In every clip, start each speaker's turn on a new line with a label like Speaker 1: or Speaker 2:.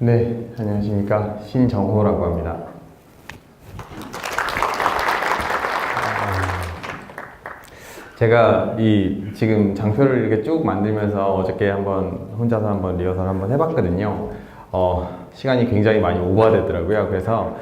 Speaker 1: 네, 안녕하십니까. 신정호라고 합니다. 제가 지금 장표를 이렇게 쭉 만들면서 어저께 혼자서 한번 리허설 한번 해봤거든요. 시간이 굉장히 많이 오버되더라고요. 그래서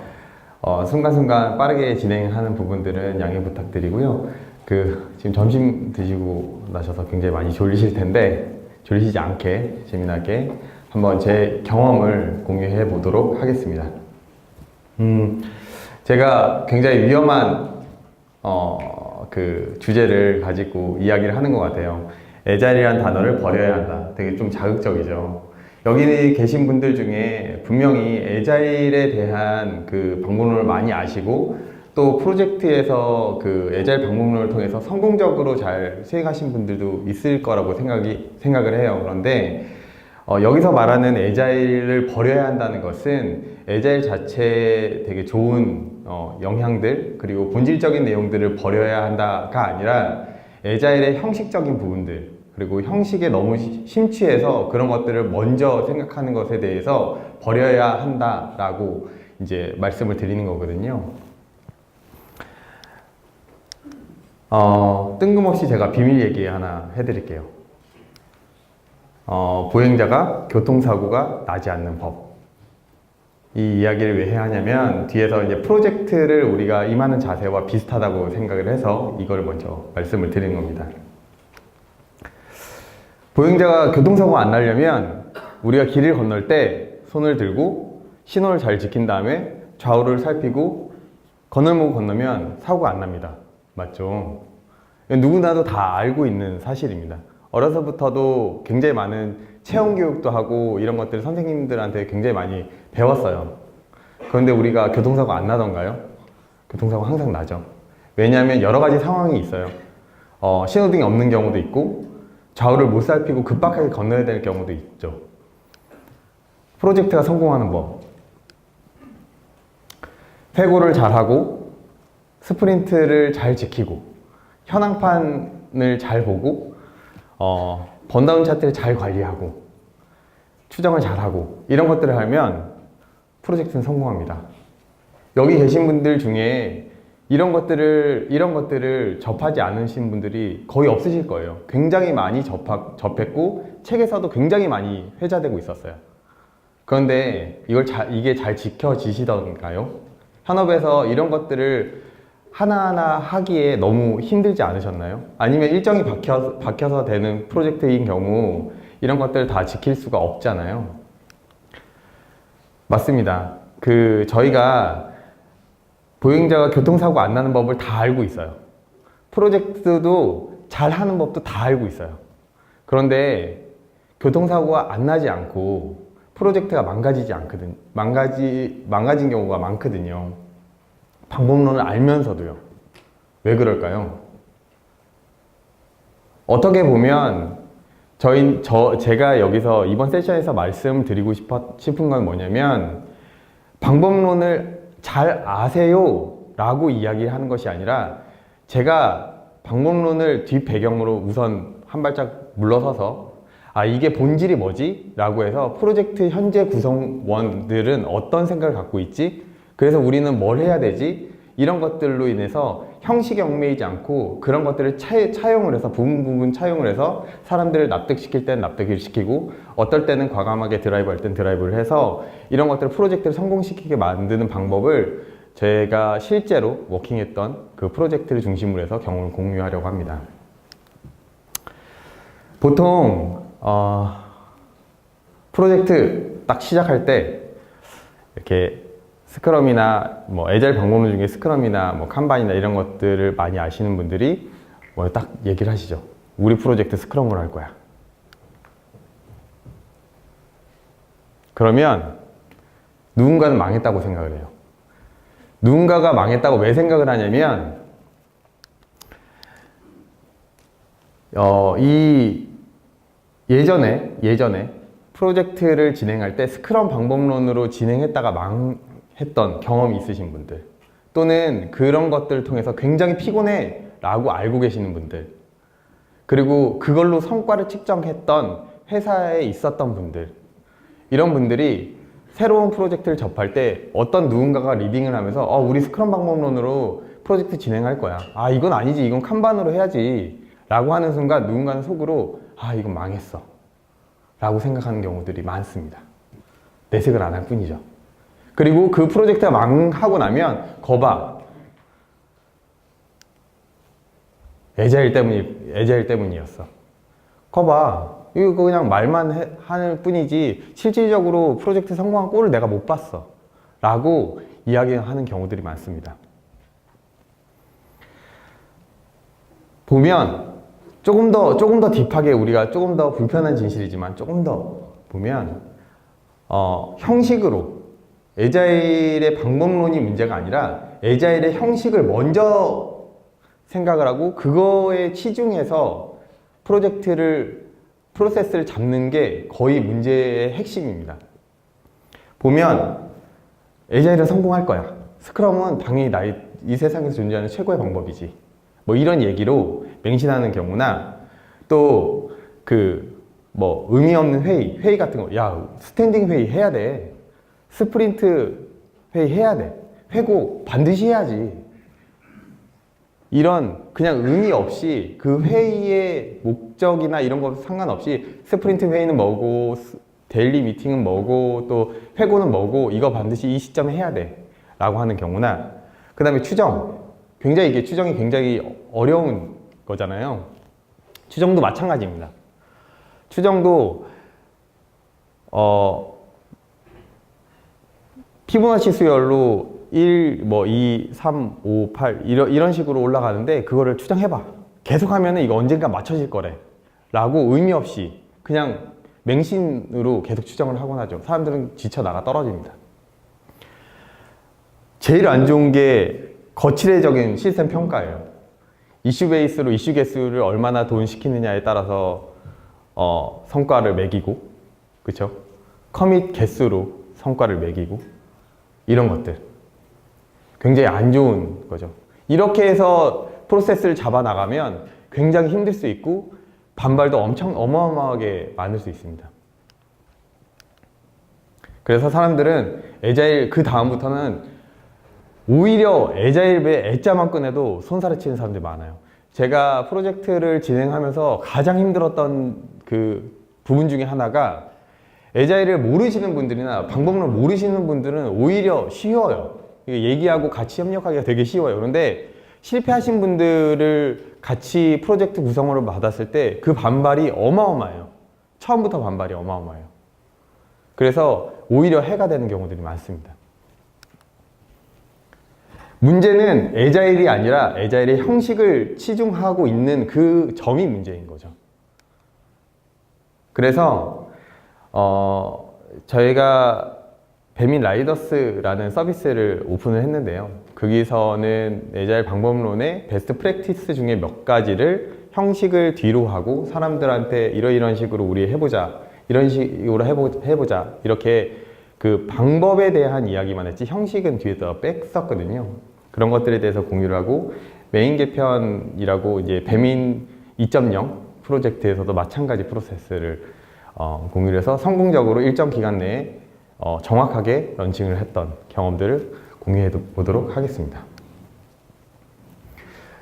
Speaker 1: 순간순간 빠르게 진행하는 부분들은 양해 부탁드리고요. 지금 점심 드시고 나셔서 굉장히 많이 졸리실 텐데, 졸리시지 않게 재미나게 한번 제 경험을 공유해 보도록 하겠습니다. 제가 굉장히 위험한 주제를 가지고 이야기를 하는 것 같아요. 애자일이라는 단어를 버려야 한다. 되게 좀 자극적이죠. 여기 계신 분들 중에 분명히 애자일에 대한 방법론을 많이 아시고, 또 프로젝트에서 애자일 방법론을 통해서 성공적으로 잘 수행하신 분들도 있을 거라고 생각을 해요. 그런데 여기서 말하는 애자일을 버려야 한다는 것은 애자일 자체에 되게 좋은 영향들, 그리고 본질적인 내용들을 버려야 한다가 아니라 애자일의 형식적인 부분들, 그리고 형식에 너무 심취해서 그런 것들을 먼저 생각하는 것에 대해서 버려야 한다라고 이제 말씀을 드리는 거거든요. 뜬금없이 제가 비밀 얘기 하나 해드릴게요. 보행자가 교통사고가 나지 않는 법. 이 이야기를 왜 해야 하냐면, 뒤에서 이제 프로젝트를 우리가 임하는 자세와 비슷하다고 생각을 해서 이걸 먼저 말씀을 드리는 겁니다. 보행자가 교통사고가 안 나려면 우리가 길을 건널 때 손을 들고 신호를 잘 지킨 다음에 좌우를 살피고 건널목을 건너면 사고가 안 납니다. 맞죠? 누구나도 다 알고 있는 사실입니다. 어려서부터도 굉장히 많은 체험 교육도 하고 이런 것들을 선생님들한테 굉장히 많이 배웠어요. 그런데 우리가 교통사고 안 나던가요? 교통사고 항상 나죠. 왜냐하면 여러 가지 상황이 있어요. 신호등이 없는 경우도 있고, 좌우를 못 살피고 급박하게 건너야 될 경우도 있죠. 프로젝트가 성공하는 법. 회고를 잘하고, 스프린트를 잘 지키고, 현황판을 잘 보고, 번다운 차트를 잘 관리하고, 추정을 잘하고, 이런 것들을 하면 프로젝트는 성공합니다. 여기 계신 분들 중에 이런 것들을 접하지 않으신 분들이 거의 없으실 거예요. 굉장히 많이 접했고, 책에서도 굉장히 많이 회자되고 있었어요. 그런데 이게 잘 지켜지시던가요? 현업에서 이런 것들을 하나하나 하기에 너무 힘들지 않으셨나요? 아니면 일정이 박혀서 되는 프로젝트인 경우 이런 것들을 다 지킬 수가 없잖아요. 맞습니다. 저희가 보행자가 교통사고 안 나는 법을 다 알고 있어요. 프로젝트도 잘 하는 법도 다 알고 있어요. 그런데 교통사고가 안 나지 않고 프로젝트가 망가진 경우가 많거든요. 방법론을 알면서도요. 왜 그럴까요? 어떻게 보면 제가 여기서 이번 세션에서 말씀드리고 싶은 건 뭐냐면, 방법론을 잘 아세요 라고 이야기하는 것이 아니라, 제가 방법론을 뒷배경으로 우선 한 발짝 물러서서 이게 본질이 뭐지? 라고 해서 프로젝트 현재 구성원들은 어떤 생각을 갖고 있지? 그래서 우리는 뭘 해야 되지? 이런 것들로 인해서 형식에 얽매이지 않고 그런 것들을 차용을 해서 부분 차용을 해서 사람들을 납득시킬 때는 납득을 시키고, 어떨 때는 과감하게 드라이브 할 땐 드라이브를 해서 이런 것들을 프로젝트를 성공시키게 만드는 방법을 제가 실제로 워킹했던 그 프로젝트를 중심으로 해서 경험을 공유하려고 합니다. 보통 프로젝트 딱 시작할 때 이렇게 스크럼이나 애자일 방법론 중에 스크럼이나 칸반이나 이런 것들을 많이 아시는 분들이 딱 얘기를 하시죠. 우리 프로젝트 스크럼으로 할 거야. 그러면 누군가는 망했다고 생각을 해요. 누군가가 망했다고 왜 생각을 하냐면, 예전에 프로젝트를 진행할 때 스크럼 방법론으로 진행했다가 했던 경험이 있으신 분들, 또는 그런 것들을 통해서 굉장히 피곤해 라고 알고 계시는 분들, 그리고 그걸로 성과를 측정했던 회사에 있었던 분들, 이런 분들이 새로운 프로젝트를 접할 때 어떤 누군가가 리딩을 하면서 우리 스크럼 방법론으로 프로젝트 진행할 거야. 이건 아니지. 이건 칸반으로 해야지. 라고 하는 순간 누군가는 속으로 이건 망했어. 라고 생각하는 경우들이 많습니다. 내색을 안 할 뿐이죠. 그리고 그 프로젝트가 망하고 나면 거봐. 에자일 때문이었어. 거봐. 이거 그냥 말만 하는 뿐이지 실질적으로 프로젝트 성공한 꼴을 내가 못 봤어. 라고 이야기하는 경우들이 많습니다. 보면 조금 더 딥하게 우리가 조금 더 불편한 진실이지만 조금 더 보면 형식으로 에자일의 방법론이 문제가 아니라 에자일의 형식을 먼저 생각을 하고 그거에 치중해서 프로세스를 잡는 게 거의 문제의 핵심입니다. 보면 에자일은 성공할 거야. 스크럼은 당연히 이 세상에서 존재하는 최고의 방법이지. 뭐 이런 얘기로 맹신하는 경우나 또 의미 없는 회의 같은 거. 야, 스탠딩 회의 해야 돼. 스프린트 회의 해야 돼. 회고 반드시 해야지. 이런 그냥 의미 없이 그 회의의 목적이나 이런 거 상관없이 스프린트 회의는 뭐고 데일리 미팅은 뭐고 또 회고는 뭐고 이거 반드시 이 시점에 해야 돼 라고 하는 경우나 그 다음에 추정이 굉장히 어려운 거잖아요. 추정도 마찬가지입니다. 추정도 피보나치 수열로 1, 2, 3, 5, 8 이런 식으로 올라가는데 그거를 추정해봐. 계속 하면은 이거 언젠가 맞춰질 거래 라고 의미 없이 그냥 맹신으로 계속 추정을 하곤 하죠. 사람들은 지쳐 나가 떨어집니다. 제일 안 좋은 게 거칠애적인 시스템 평가예요. 이슈 베이스로 이슈 개수를 얼마나 돈 시키느냐에 따라서 성과를 매기고, 그쵸? 커밋 개수로 성과를 매기고, 이런 것들. 굉장히 안 좋은 거죠. 이렇게 해서 프로세스를 잡아 나가면 굉장히 힘들 수 있고, 반발도 엄청 어마어마하게 많을 수 있습니다. 그래서 사람들은 에자일 그 다음부터는 오히려 에자일의 애자만 꺼내도 손살을 치는 사람들이 많아요. 제가 프로젝트를 진행하면서 가장 힘들었던 그 부분 중에 하나가 에자일을 모르시는 분들이나 방법론을 모르시는 분들은 오히려 쉬워요. 얘기하고 같이 협력하기가 되게 쉬워요. 그런데 실패하신 분들을 같이 프로젝트 구성원을 받았을 때 그 반발이 어마어마해요. 처음부터 반발이 어마어마해요. 그래서 오히려 해가 되는 경우들이 많습니다. 문제는 에자일이 아니라 에자일의 형식을 치중하고 있는 그 점이 문제인 거죠. 그래서 저희가 배민 라이더스라는 서비스를 오픈을 했는데요. 거기서는 에자일 방법론의 베스트 프랙티스 중에 몇 가지를 형식을 뒤로 하고 사람들한테 이런 식으로 우리 해보자, 이런 식으로 해보자 이렇게 그 방법에 대한 이야기만 했지 형식은 뒤에다 뺐었거든요. 그런 것들에 대해서 공유를 하고 메인 개편이라고 이제 배민 2.0 프로젝트에서도 마찬가지 프로세스를 공유를 해서 성공적으로 일정 기간 내에 정확하게 런칭을 했던 경험들을 공유해 보도록 하겠습니다.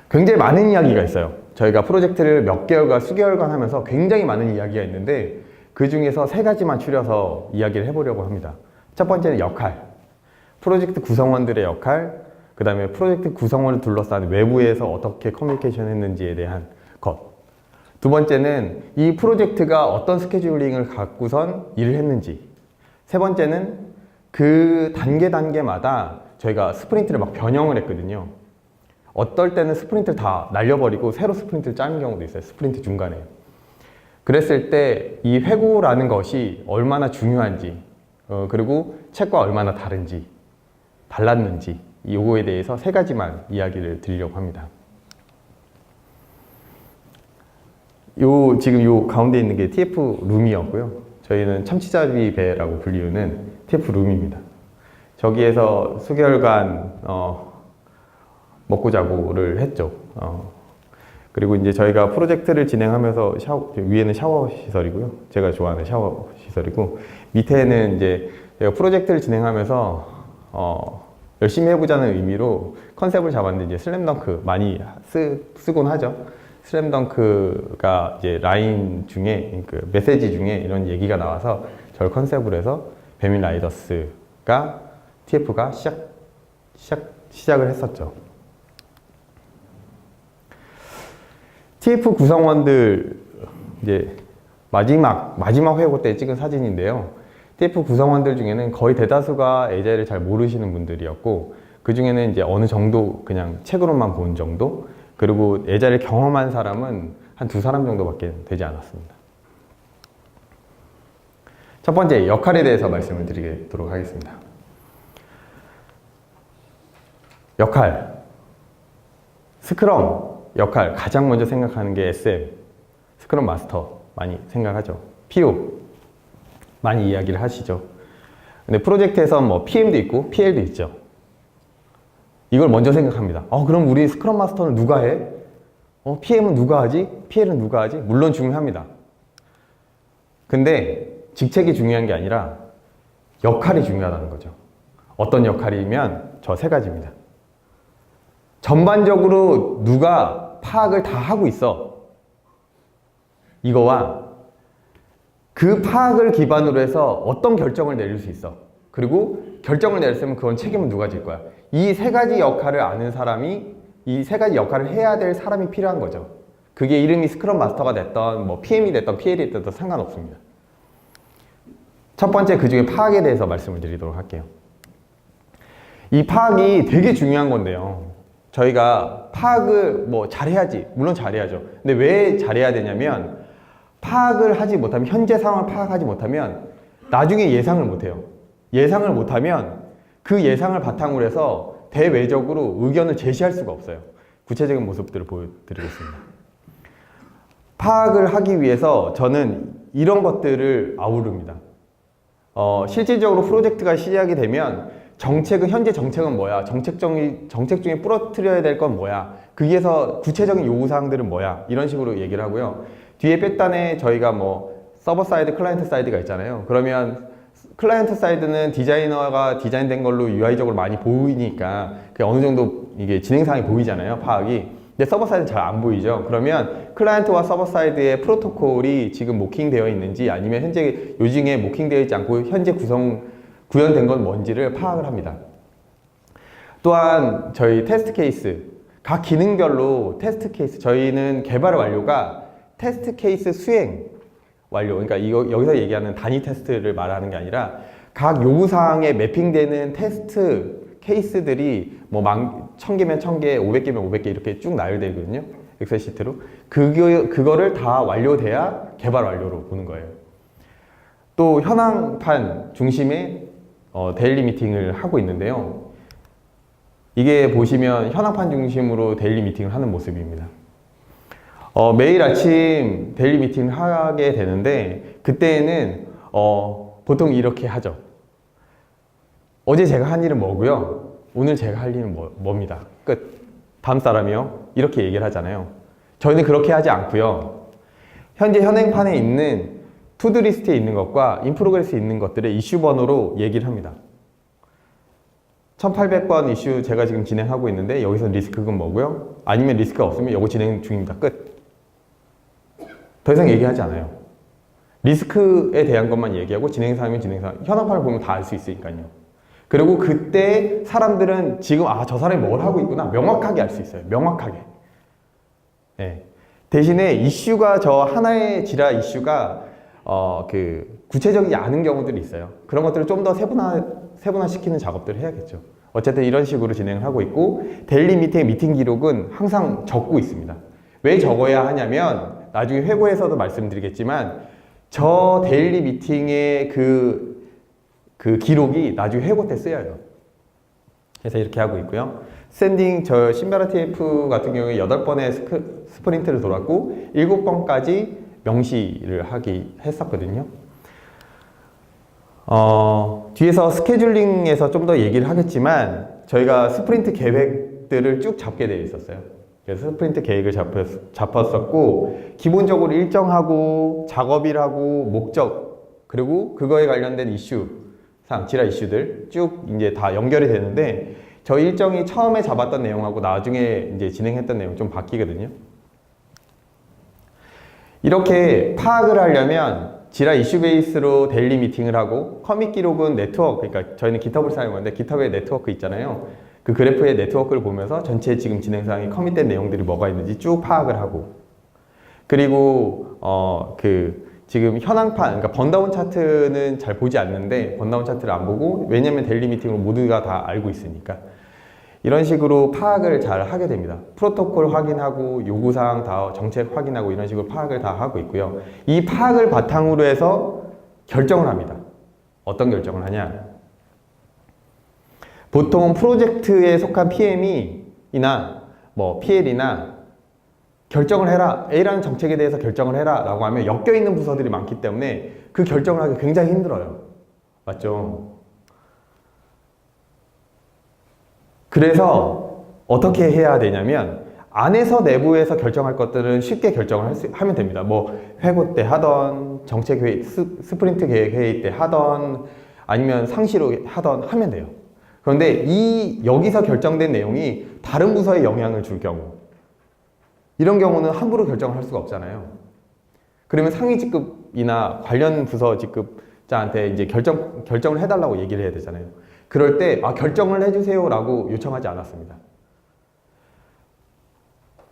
Speaker 1: 굉장히 많은 이야기가 있어요. 저희가 프로젝트를 몇 개월간, 수개월간 하면서 굉장히 많은 이야기가 있는데 그 중에서 3가지만 추려서 이야기를 해보려고 합니다. 첫 번째는 역할, 프로젝트 구성원들의 역할, 그 다음에 프로젝트 구성원을 둘러싼 외부에서 어떻게 커뮤니케이션 했는지에 대한 것. 두 번째는 이 프로젝트가 어떤 스케줄링을 갖고선 일을 했는지. 세 번째는 그 단계마다 저희가 스프린트를 막 변형을 했거든요. 어떨 때는 스프린트를 다 날려버리고 새로 스프린트를 짜는 경우도 있어요. 스프린트 중간에. 그랬을 때 이 회고라는 것이 얼마나 중요한지, 그리고 책과 얼마나 달랐는지, 요거에 대해서 3가지만 이야기를 드리려고 합니다. 지금 요 가운데 있는 게 TF 룸이었고요. 저희는 참치잡이 배라고 불리우는 TF 룸입니다. 저기에서 수개월간 먹고 자고를 했죠. 그리고 이제 저희가 프로젝트를 진행하면서 위에는 샤워 시설이고요. 제가 좋아하는 샤워 시설이고 밑에는 이제 제가 프로젝트를 진행하면서 열심히 해보자는 의미로 컨셉을 잡았는데 이제 슬램덩크 많이 쓰곤 하죠. 슬램덩크가 이제 라인 중에 그 메시지 중에 이런 얘기가 나와서 저를 컨셉으로 해서 배민 라이더스가 TF가 시작을 했었죠. TF 구성원들 이제 마지막 회고 때 찍은 사진인데요. TF 구성원들 중에는 거의 대다수가 에자일을 잘 모르시는 분들이었고, 그 중에는 이제 어느 정도 그냥 책으로만 본 정도, 그리고 에자일을 경험한 사람은 한 2사람 정도밖에 되지 않았습니다. 첫 번째, 역할에 대해서 말씀을 드리도록 하겠습니다. 역할, 스크럼 역할 가장 먼저 생각하는 게 SM, 스크럼 마스터 많이 생각하죠. PO 많이 이야기를 하시죠. 근데 프로젝트에서 뭐 PM도 있고 PL도 있죠. 이걸 먼저 생각합니다. 그럼 우리 스크럼 마스터는 누가 해? PM은 누가 하지? PL은 누가 하지? 물론 중요합니다. 근데 직책이 중요한 게 아니라 역할이 중요하다는 거죠. 어떤 역할이면 저 3가지입니다. 전반적으로 누가 파악을 다 하고 있어. 이거와 그 파악을 기반으로 해서 어떤 결정을 내릴 수 있어. 그리고 결정을 내렸으면 그건 책임은 누가 질 거야. 이 3가지 역할을 아는 사람이, 이 3가지 역할을 해야 될 사람이 필요한 거죠. 그게 이름이 스크럼 마스터가 됐던 뭐 PM이 됐던 PL이 됐던 상관없습니다. 첫 번째, 그 중에 파악에 대해서 말씀을 드리도록 할게요. 이 파악이 되게 중요한 건데요. 저희가 파악을 뭐 잘해야지, 물론 잘해야죠. 근데 왜 잘해야 되냐면, 파악을 하지 못하면, 현재 상황을 파악하지 못하면 나중에 예상을 못해요. 예상을 못하면 그 예상을 바탕으로 해서 대외적으로 의견을 제시할 수가 없어요. 구체적인 모습들을 보여드리겠습니다. 파악을 하기 위해서 저는 이런 것들을 아우릅니다. 실질적으로 프로젝트가 시작이 되면 현재 정책은 뭐야? 정책 중에 부러뜨려야 될 건 뭐야? 거기에서 구체적인 요구사항들은 뭐야? 이런 식으로 얘기를 하고요. 뒤에 백단에 저희가 뭐 서버 사이드, 클라이언트 사이드가 있잖아요. 그러면 클라이언트 사이드는 디자이너가 디자인된 걸로 UI적으로 많이 보이니까 어느 정도 이게 진행사항이 보이잖아요, 파악이. 근데 서버 사이드는 잘 안 보이죠. 그러면 클라이언트와 서버 사이드의 프로토콜이 지금 모킹되어 있는지, 아니면 현재 요즘에 모킹되어 있지 않고 현재 구현된 건 뭔지를 파악을 합니다. 또한 저희 테스트 케이스, 각 기능별로 테스트 케이스, 저희는 개발 완료가 테스트 케이스 수행 완료, 그러니까 여기서 얘기하는 단위 테스트를 말하는 게 아니라 각 요구사항에 매핑되는 테스트 케이스들이 뭐 1000개면 1000개, 500개면 500개 이렇게 쭉 나열되거든요. 엑셀 시트로. 그거를 다 완료돼야 개발 완료로 보는 거예요. 또 현황판 중심의 데일리 미팅을 하고 있는데요. 이게 보시면 현황판 중심으로 데일리 미팅을 하는 모습입니다. 매일 아침 데일리 미팅을 하게 되는데, 그때는 보통 이렇게 하죠. 어제 제가 한 일은 뭐고요, 오늘 제가 할 일은 뭡니다. 끝. 다음 사람이요, 이렇게 얘기를 하잖아요. 저희는 그렇게 하지 않고요, 현재 현행판에 있는 투두 리스트에 있는 것과 인프로그레스에 있는 것들의 이슈 번호로 얘기를 합니다. 1800번 이슈 제가 지금 진행하고 있는데 여기서 리스크는 뭐고요, 아니면 리스크가 없으면 이거 진행 중입니다. 끝. 더 이상 얘기하지 않아요. 리스크에 대한 것만 얘기하고 진행사항이면 진행사항, 현황판을 보면 다 알 수 있으니까요. 그리고 그때 사람들은 지금 저 사람이 뭘 하고 있구나 명확하게 알 수 있어요. 명확하게. 네. 대신에 이슈가 저 하나의 지라 이슈가 구체적이지 않은 경우들이 있어요. 그런 것들을 좀 더 세분화시키는 작업들을 해야겠죠. 어쨌든 이런 식으로 진행을 하고 있고, 데일리 미팅 기록은 항상 적고 있습니다. 왜 적어야 하냐면, 나중에 회고에서도 말씀드리겠지만, 저 데일리 미팅의 그 기록이 나중에 회고 때 쓰여요. 그래서 이렇게 하고 있고요. 스탠딩, 저 신바라 TF 같은 경우에 8번의 스프린트를 돌았고 7번까지 명시를 했었거든요. 뒤에서 스케줄링에서 좀 더 얘기를 하겠지만, 저희가 스프린트 계획들을 쭉 잡게 되어 있었어요. 그래서 스프린트 계획을 잡았었고, 기본적으로 일정하고 작업일하고 목적, 그리고 그거에 관련된 이슈 사항, 지라 이슈들 쭉 이제 다 연결이 되는데 저희 일정이 처음에 잡았던 내용하고 나중에 이제 진행했던 내용 좀 바뀌거든요. 이렇게 파악을 하려면 지라 이슈 베이스로 데일리 미팅을 하고 커밋 기록은 네트워크, 그러니까 저희는 깃허브를 사용하는데 깃허브에 네트워크 있잖아요. 그 그래프의 네트워크를 보면서 전체 지금 진행 사항이 커밋된 내용들이 뭐가 있는지 쭉 파악을 하고, 그리고 지금 현황판, 그러니까 번다운 차트는 잘 보지 않는데 번다운 차트를 안 보고, 왜냐면 데일리 미팅으로 모두가 다 알고 있으니까 이런 식으로 파악을 잘 하게 됩니다. 프로토콜 확인하고 요구사항 다 정책 확인하고 이런 식으로 파악을 다 하고 있고요. 이 파악을 바탕으로 해서 결정을 합니다. 어떤 결정을 하냐? 보통 프로젝트에 속한 PM이나 뭐 PL이나 결정을 해라, A라는 정책에 대해서 결정을 해라 라고 하면 엮여있는 부서들이 많기 때문에 그 결정을 하기 굉장히 힘들어요. 맞죠? 그래서 어떻게 해야 되냐면 안에서 내부에서 결정할 것들은 쉽게 결정을 하면 됩니다. 뭐 회고 때 하던, 정책 회의, 스프린트 계획 회의 때 하던, 아니면 상시로 하던 하면 돼요. 그런데 여기서 결정된 내용이 다른 부서에 영향을 줄 경우, 이런 경우는 함부로 결정을 할 수가 없잖아요. 그러면 상위 직급이나 관련 부서 직급자한테 이제 결정을 해달라고 얘기를 해야 되잖아요. 그럴 때 결정을 해주세요 라고 요청하지 않았습니다.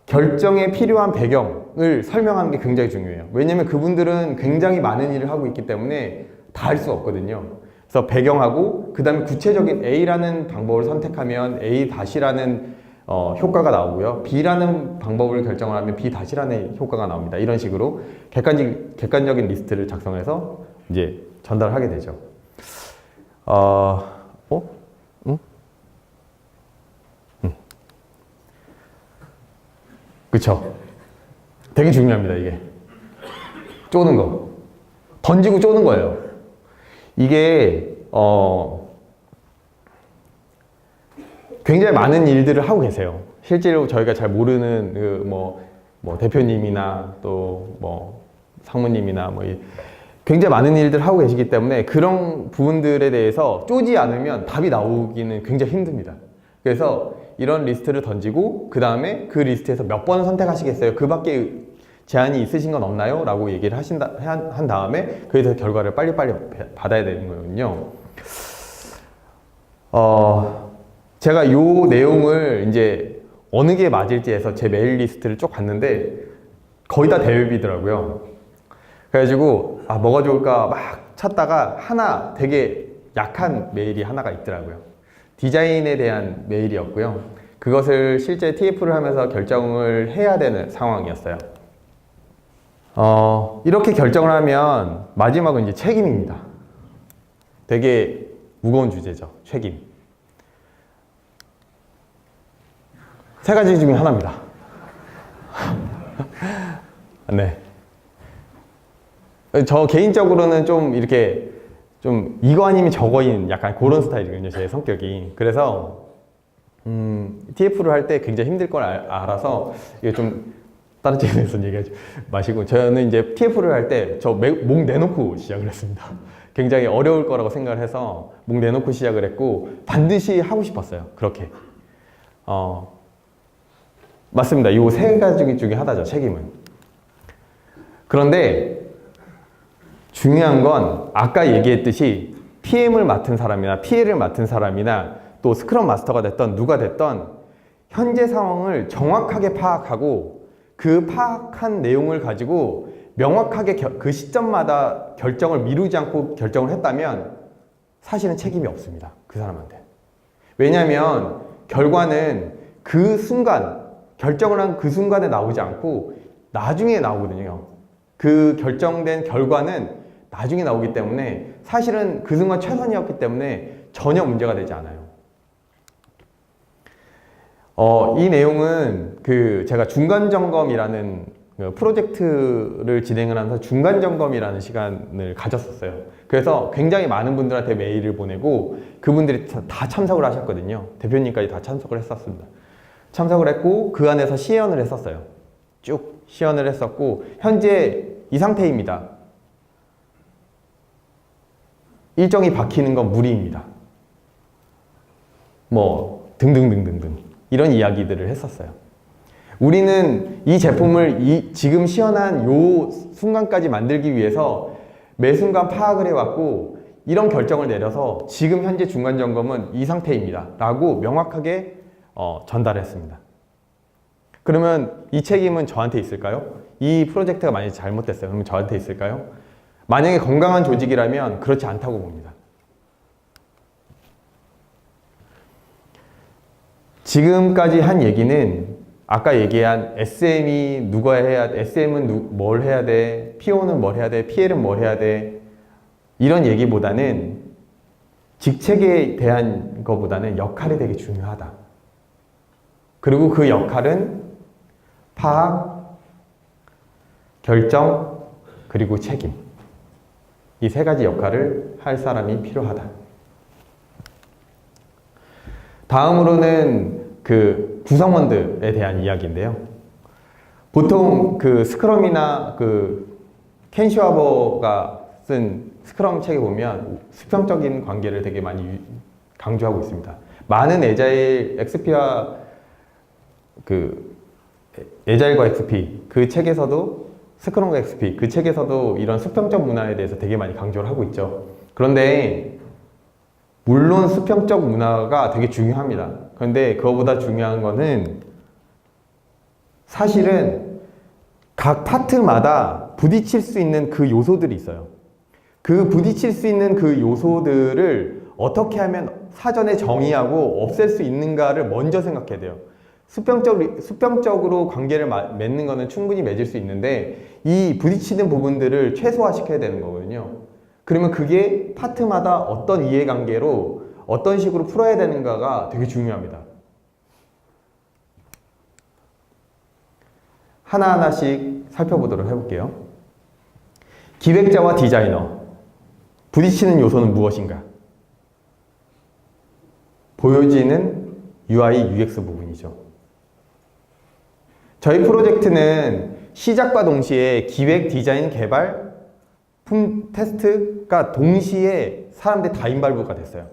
Speaker 1: 결정에 필요한 배경을 설명하는 게 굉장히 중요해요. 왜냐면 그분들은 굉장히 많은 일을 하고 있기 때문에 다 할 수 없거든요. 그래서 배경하고 그 다음에 구체적인 A라는 방법을 선택하면 A-라는 효과가 나오고요. B라는 방법을 결정을 하면 B-라는 효과가 나옵니다. 이런 식으로 객관적인 리스트를 작성해서 이제 전달하게 되죠. 응? 그쵸? 되게 중요합니다, 이게. 쪼는 거. 던지고 쪼는 거예요. 이게, 굉장히 많은 일들을 하고 계세요. 실제로 저희가 잘 모르는, 대표님이나 또 상무님이나 굉장히 많은 일들을 하고 계시기 때문에 그런 부분들에 대해서 쪼지 않으면 답이 나오기는 굉장히 힘듭니다. 그래서 이런 리스트를 던지고 그 다음에 그 리스트에서 몇 번을 선택하시겠어요? 그 밖에 제한이 있으신 건 없나요? 라고 얘기를 한 다음에 그래서 결과를 빨리빨리 받아야 되는 거거든요. 제가 이 내용을 이제 어느 게 맞을지 해서 제 메일 리스트를 쭉 봤는데 거의 다 대여비더라고요. 그래가지고 뭐가 좋을까 막 찾다가 하나 되게 약한 메일이 하나가 있더라고요. 디자인에 대한 메일이었고요. 그것을 실제 TF를 하면서 결정을 해야 되는 상황이었어요. 이렇게 결정을 하면 마지막은 이제 책임입니다. 되게 무거운 주제죠. 책임. 세 가지 중에 하나입니다. 네. 저 개인적으로는 좀 이렇게 좀 이거 아니면 저거인 약간 그런 스타일이거든요. 제 성격이. 그래서 TF를 할 때 굉장히 힘들 걸 알아서 이게 좀 다른 쪽에서 얘기하지 마시고, 저는 이제 TF를 할 때 저 목 내놓고 시작을 했습니다. 굉장히 어려울 거라고 생각을 해서 목 내놓고 시작을 했고 반드시 하고 싶었어요. 그렇게. 맞습니다. 이 세 가지 중에 하나죠. 책임은. 그런데 중요한 건 아까 얘기했듯이 PM을 맡은 사람이나 PL을 맡은 사람이나 또 스크럼 마스터가 됐던 누가 됐던 현재 상황을 정확하게 파악하고 그 파악한 내용을 가지고 명확하게 그 시점마다 결정을 미루지 않고 결정을 했다면 사실은 책임이 없습니다. 그 사람한테. 왜냐하면 결과는 그 순간, 결정을 한 그 순간에 나오지 않고 나중에 나오거든요. 그 결정된 결과는 나중에 나오기 때문에 사실은 그 순간 최선이었기 때문에 전혀 문제가 되지 않아요. 이 내용은 제가 중간점검이라는 프로젝트를 진행을 하면서 중간점검이라는 시간을 가졌었어요. 그래서 굉장히 많은 분들한테 메일을 보내고 그분들이 다 참석을 하셨거든요. 대표님까지 다 참석을 했었습니다. 참석을 했고 그 안에서 시연을 했었어요. 쭉 시연을 했었고 현재 이 상태입니다. 일정이 박히는 건 무리입니다. 뭐 등등등등등 이런 이야기들을 했었어요. 우리는 이 제품을 지금 시연한 요 순간까지 만들기 위해서 매 순간 파악을 해왔고 이런 결정을 내려서 지금 현재 중간점검은 이 상태입니다 라고 명확하게 전달했습니다. 그러면 이 책임은 저한테 있을까요? 이 프로젝트가 만약에 잘못됐어요. 그러면 저한테 있을까요? 만약에 건강한 조직이라면 그렇지 않다고 봅니다. 지금까지 한 얘기는 아까 얘기한 SM이 누가 해야 돼, SM은 뭘 해야 돼, PO는 뭘 해야 돼, PL은 뭘 해야 돼 이런 얘기보다는 직책에 대한 것보다는 역할이 되게 중요하다. 그리고 그 역할은 파악, 결정, 그리고 책임 이 세 가지 역할을 할 사람이 필요하다. 다음으로는 그 구성원들에 대한 이야기인데요. 보통 그 스크럼이나 그 켄 슈와버가 쓴 스크럼 책에 보면 수평적인 관계를 되게 많이 강조하고 있습니다. 많은 에자일 XP와 그 에자일과 XP 그 책에서도 스크럼과 XP 그 책에서도 이런 수평적 문화에 대해서 되게 많이 강조를 하고 있죠. 그런데 물론 수평적 문화가 되게 중요합니다. 그런데 그거보다 중요한 거는 사실은 각 파트마다 부딪힐 수 있는 그 요소들이 있어요. 그 부딪힐 수 있는 그 요소들을 어떻게 하면 사전에 정의하고 없앨 수 있는가를 먼저 생각해야 돼요. 수평적으로 관계를 맺는 거는 충분히 맺을 수 있는데 이 부딪히는 부분들을 최소화시켜야 되는 거거든요. 그러면 그게 파트마다 어떤 이해관계로 어떤 식으로 풀어야 되는가가 되게 중요합니다. 하나하나씩 살펴보도록 해볼게요. 기획자와 디자이너 부딪히는 요소는 무엇인가? 보여지는 UI, UX 부분이죠. 저희 프로젝트는 시작과 동시에 기획, 디자인, 개발, 테스트가 동시에 사람들이 다 인발부가 됐어요.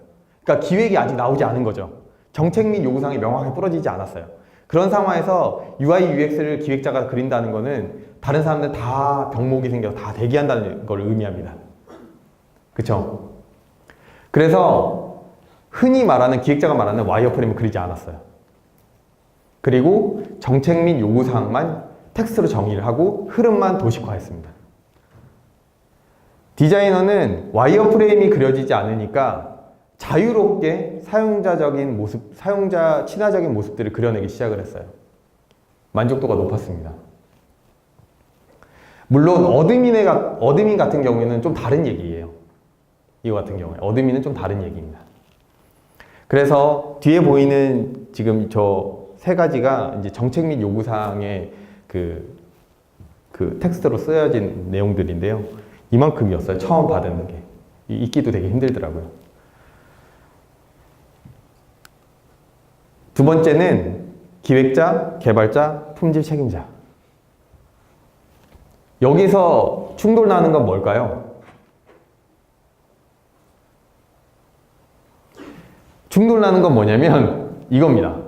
Speaker 1: 그러니까 기획이 아직 나오지 않은 거죠. 정책 및 요구사항이 명확하게 부러지지 않았어요. 그런 상황에서 UI, UX를 기획자가 그린다는 거는 다른 사람들 다 병목이 생겨서 다 대기한다는 걸 의미합니다. 그쵸? 그래서 흔히 말하는 기획자가 말하는 와이어프레임을 그리지 않았어요. 그리고 정책 및 요구사항만 텍스트로 정의를 하고 흐름만 도식화했습니다. 디자이너는 와이어프레임이 그려지지 않으니까 자유롭게 사용자적인 모습, 사용자 친화적인 모습들을 그려내기 시작을 했어요. 만족도가 높았습니다. 물론 어드민 같은 경우에는 좀 다른 얘기예요. 이거 같은 경우에 어드민은 좀 다른 얘기입니다. 그래서 뒤에 보이는 지금 저 세 가지가 이제 정책 및 요구사항의 그 텍스트로 쓰여진 내용들인데요. 이만큼이었어요. 처음 받은 게. 읽기도 되게 힘들더라고요. 두 번째는 기획자, 개발자, 품질 책임자. 여기서 충돌 나는 건 뭘까요? 충돌 나는 건 뭐냐면 이겁니다.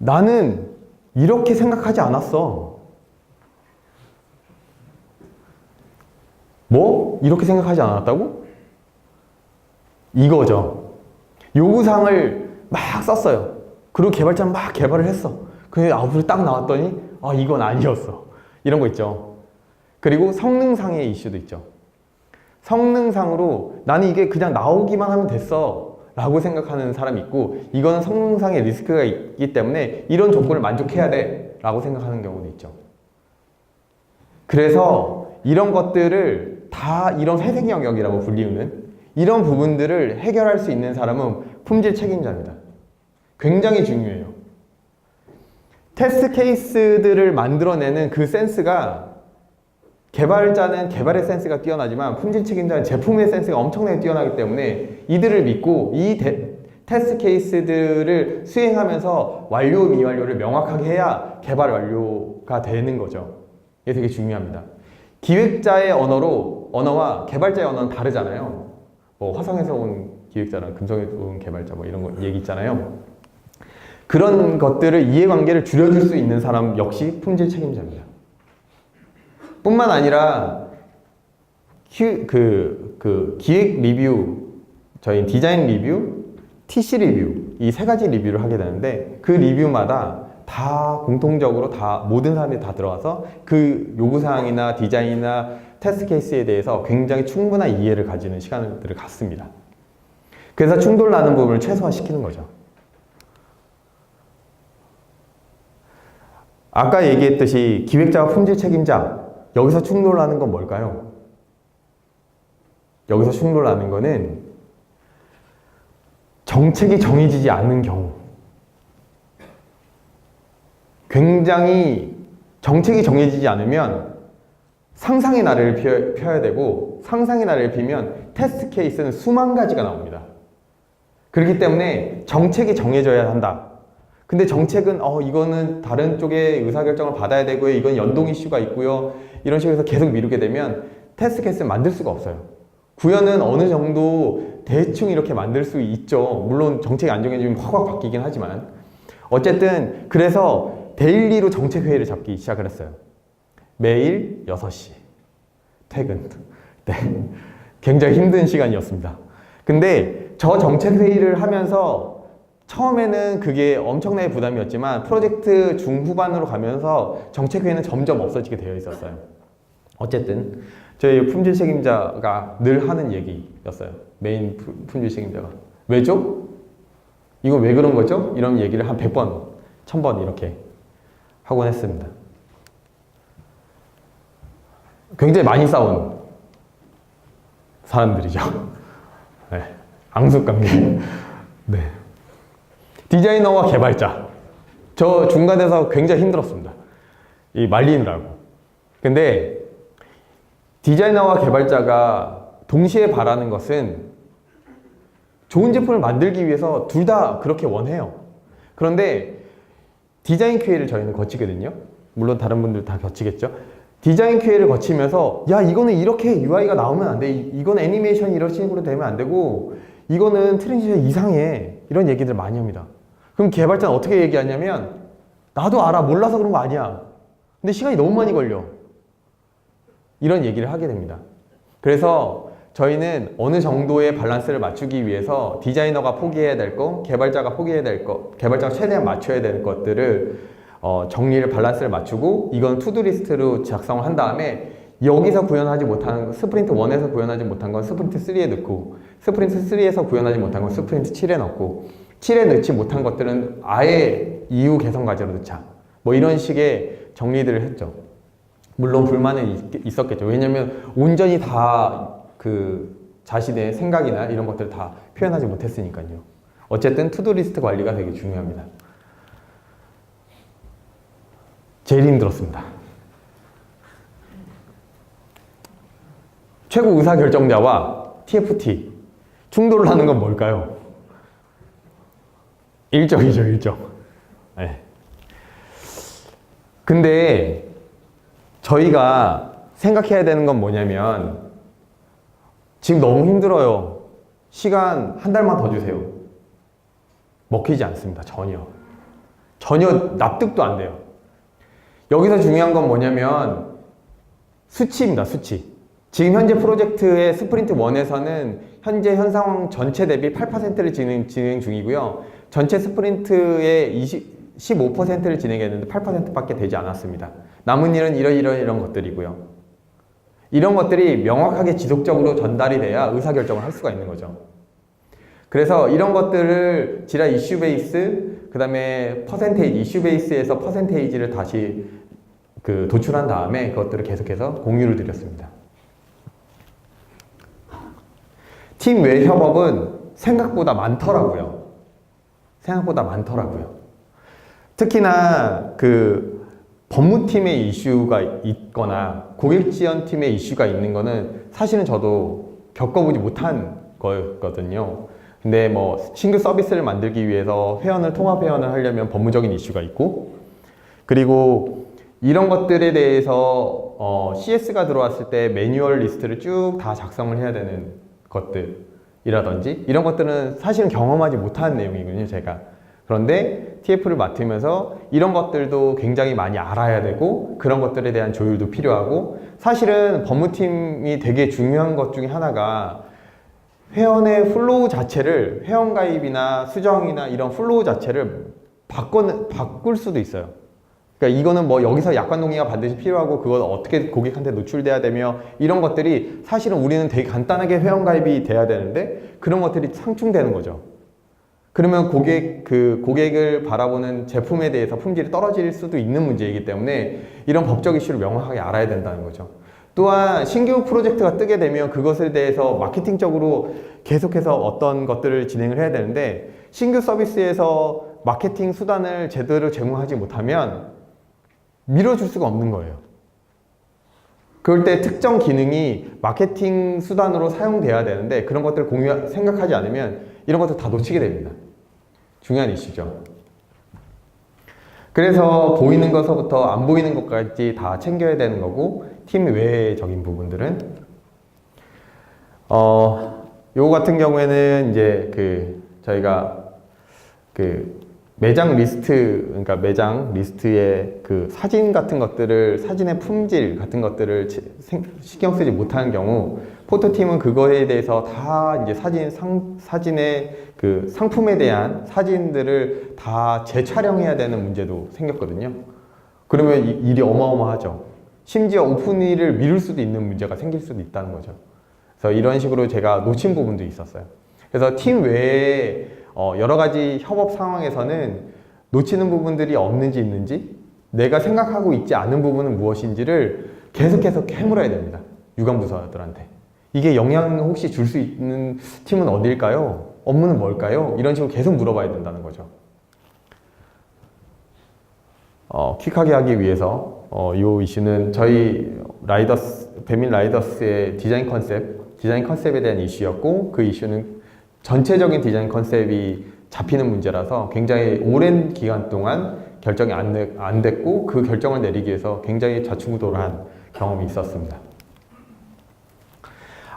Speaker 1: 나는 이렇게 생각하지 않았어. 뭐? 이렇게 생각하지 않았다고? 이거죠. 요구사항을 막 썼어요. 그리고 개발자는 막 개발을 했어. 근데 아웃풋이 딱 나왔더니 아 이건 아니었어. 이런 거 있죠. 그리고 성능상의 이슈도 있죠. 성능상으로 나는 이게 그냥 나오기만 하면 됐어 라고 생각하는 사람이 있고 이거는 성능상의 리스크가 있기 때문에 이런 조건을 만족해야 돼 라고 생각하는 경우도 있죠. 그래서 이런 것들을 다 이런 회색 영역이라고 불리우는 이런 부분들을 해결할 수 있는 사람은 품질 책임자입니다. 굉장히 중요해요. 테스트 케이스들을 만들어내는 그 센스가 개발자는 개발의 센스가 뛰어나지만 품질 책임자는 제품의 센스가 엄청나게 뛰어나기 때문에 이들을 믿고 이 테스트 케이스들을 수행하면서 완료, 미완료를 명확하게 해야 개발 완료가 되는 거죠. 이게 되게 중요합니다. 기획자의 언어와 개발자의 언어는 다르잖아요. 뭐 화성에서 온 기획자랑 금성에서 온 개발자 뭐 이런 거 얘기 있잖아요. 그런 것들을 이해관계를 줄여줄 수 있는 사람 역시 품질 책임자입니다. 뿐만 아니라 기획 리뷰, 저희 디자인 리뷰, TC 리뷰 이 세 가지 리뷰를 하게 되는데 그 리뷰마다 다 공통적으로 다 모든 사람들이 다 들어와서 그 요구사항이나 디자인이나 테스트 케이스에 대해서 굉장히 충분한 이해를 가지는 시간들을 갖습니다. 그래서 충돌 나는 부분을 최소화시키는 거죠. 아까 얘기했듯이 기획자와 품질 책임자, 여기서 충돌 나는 건 뭘까요? 여기서 충돌 나는 거는 정책이 정해지지 않는 경우, 굉장히 정책이 정해지지 않으면 상상의 나래를 펴야 되고 상상의 나래를 피면 테스트 케이스는 수만 가지가 나옵니다. 그렇기 때문에 정책이 정해져야 한다. 근데 정책은 이거는 다른 쪽에 의사결정을 받아야 되고요. 이건 연동 이슈가 있고요. 이런 식으로 해서 계속 미루게 되면 테스트 케이스를 만들 수가 없어요. 구현은 어느 정도 대충 이렇게 만들 수 있죠. 물론 정책이 안 정해지면 확 바뀌긴 하지만 어쨌든 그래서 데일리로 정책회의를 잡기 시작을 했어요. 매일 6시 퇴근. 네. 굉장히 힘든 시간이었습니다. 근데 저 정책회의를 하면서 처음에는 그게 엄청나게 부담이었지만 프로젝트 중후반으로 가면서 정책회의는 점점 없어지게 되어 있었어요. 어쨌든 저희 품질 책임자가 늘 하는 얘기였어요. 메인 품질 책임자가. 왜죠? 이거 왜 그런 거죠? 이런 얘기를 한 100번, 1000번 이렇게 하곤 했습니다. 굉장히 많이 싸운 사람들이죠. 네. 앙숙관계. 네. 디자이너와 개발자. 저 중간에서 굉장히 힘들었습니다. 이 말리느라고. 근데 디자이너와 개발자가 동시에 바라는 것은 좋은 제품을 만들기 위해서 둘 다 그렇게 원해요. 그런데 디자인 QA를 저희는 거치거든요. 물론 다른 분들 다 거치겠죠. 디자인 QA를 거치면서 야 이거는 이렇게 UI가 나오면 안 돼. 이건 애니메이션이 이런 식으로 되면 안 되고 이거는 트랜지션 이상해. 이런 얘기들 많이 합니다. 그럼 개발자는 어떻게 얘기하냐면 나도 알아. 몰라서 그런 거 아니야. 근데 시간이 너무 많이 걸려. 이런 얘기를 하게 됩니다. 그래서 저희는 어느 정도의 밸런스를 맞추기 위해서 디자이너가 포기해야 될 거, 개발자가 포기해야 될 거, 개발자가 최대한 맞춰야 될 것들을 정리를 밸런스를 맞추고 이건 투두리스트로 작성을 한 다음에 여기서 구현하지 못한 거, 스프린트 1에서 구현하지 못한 건 스프린트 3에 넣고 스프린트 3에서 구현하지 못한 건 스프린트 7에 넣고 7에 넣지 못한 것들은 아예 이후 개선 과제로 넣자. 뭐 이런 식의 정리들을 했죠. 물론 불만은 있었겠죠. 왜냐면 온전히 다 그 자신의 생각이나 이런 것들을 다 표현하지 못했으니까요. 어쨌든 투두리스트 관리가 되게 중요합니다. 제일 힘들었습니다. 최고 의사결정자와 TFT 충돌을 하는 건 뭘까요? 일정이죠, 일정. 네. 근데 저희가 생각해야 되는 건 뭐냐면 지금 너무 힘들어요. 시간 한 달만 더 주세요. 먹히지 않습니다. 전혀 납득도 안 돼요. 여기서 중요한 건 뭐냐면 수치입니다. 수치. 지금 현재 프로젝트의 스프린트 1에서는 현재 현 상황 전체 대비 8%를 진행 중이고요. 전체 스프린트의 15%를 진행했는데 8%밖에 되지 않았습니다. 남은 일은 이런 것들이고요. 이런 것들이 명확하게 지속적으로 전달이 돼야 의사결정을 할 수가 있는 거죠. 그래서 이런 것들을 지라 이슈 베이스, 그 다음에 퍼센테이지, 이슈 베이스에서 퍼센테이지를 다시 도출한 다음에 그것들을 계속해서 공유를 드렸습니다. 팀 외 협업은 생각보다 많더라고요. 특히나 법무팀의 이슈가 있거나 고객지원팀의 이슈가 있는 거는 사실은 저도 겪어보지 못한 거였거든요. 근데 뭐 신규 서비스를 만들기 위해서 통합 회원을 하려면 법무적인 이슈가 있고, 그리고 이런 것들에 대해서 CS가 들어왔을 때 매뉴얼 리스트를 쭉 다 작성을 해야 되는 것들, 이라든지 이런 것들은 사실은 경험하지 못한 내용이거든요, 제가. 그런데 TF를 맡으면서 이런 것들도 굉장히 많이 알아야 되고 그런 것들에 대한 조율도 필요하고, 사실은 법무팀이 되게 중요한 것 중에 하나가 회원의 플로우 자체를, 회원가입이나 수정이나 이런 플로우 자체를 바꿀 수도 있어요. 그러니까 이거는 뭐 여기서 약관 동의가 반드시 필요하고 그걸 어떻게 고객한테 노출돼야 되며 이런 것들이 사실은 우리는 되게 간단하게 회원가입이 돼야 되는데 그런 것들이 상충되는 거죠. 그러면 고객을 바라보는 제품에 대해서 품질이 떨어질 수도 있는 문제이기 때문에 이런 법적 이슈를 명확하게 알아야 된다는 거죠. 또한 신규 프로젝트가 뜨게 되면 그것에 대해서 마케팅적으로 계속해서 어떤 것들을 진행을 해야 되는데, 신규 서비스에서 마케팅 수단을 제대로 제공하지 못하면 밀어줄 수가 없는 거예요. 그럴 때 특정 기능이 마케팅 수단으로 사용돼야 되는데 그런 것들을 생각하지 않으면 이런 것들 다 놓치게 됩니다. 중요한 이슈죠. 그래서 보이는 것서부터 안 보이는 것까지 다 챙겨야 되는 거고, 팀 외적인 부분들은 요거 같은 경우에는 이제 저희가 매장 리스트, 그러니까 매장 리스트의 사진 같은 것들을, 사진의 품질 같은 것들을 신경 쓰지 못하는 경우, 포토팀은 그거에 대해서 다 이제 사진의 상품에 대한 사진들을 다 재촬영해야 되는 문제도 생겼거든요. 그러면 일이 어마어마하죠. 심지어 오픈일을 미룰 수도 있는 문제가 생길 수도 있다는 거죠. 그래서 이런 식으로 제가 놓친 부분도 있었어요. 그래서 팀 외에 여러 가지 협업 상황에서는 놓치는 부분들이 없는지 있는지, 내가 생각하고 있지 않은 부분은 무엇인지를 계속해서 캐물어야 됩니다. 유관부서들한테. 이게 영향을 혹시 줄 수 있는 팀은 어딜까요? 업무는 뭘까요? 이런 식으로 계속 물어봐야 된다는 거죠. 퀵하게 하기 위해서 이 이슈는 저희 배민 라이더스의 디자인 컨셉에 대한 이슈였고, 그 이슈는 전체적인 디자인 컨셉이 잡히는 문제라서 굉장히 오랜 기간 동안 결정이 안 됐고, 그 결정을 내리기 위해서 굉장히 좌충우돌한 경험이 있었습니다.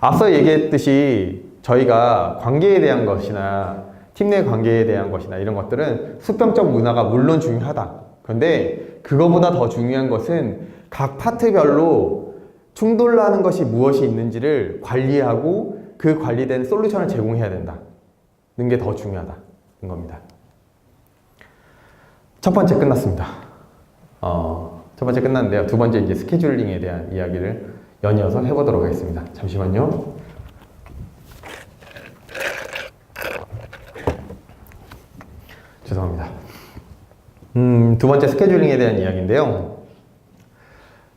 Speaker 1: 앞서 얘기했듯이 저희가 관계에 대한 것이나 팀 내 관계에 대한 것이나 이런 것들은 수평적 문화가 물론 중요하다. 그런데 그거보다 더 중요한 것은 각 파트별로 충돌나는 것이 무엇이 있는지를 관리하고 그 관리된 솔루션을 제공해야 된다는 게 더 중요하다는 겁니다. 첫 번째 끝났습니다. 첫 번째 끝났는데요. 두 번째 이제 스케줄링에 대한 이야기를 연이어서 해보도록 하겠습니다. 잠시만요. 죄송합니다. 두 번째 스케줄링에 대한 이야기인데요.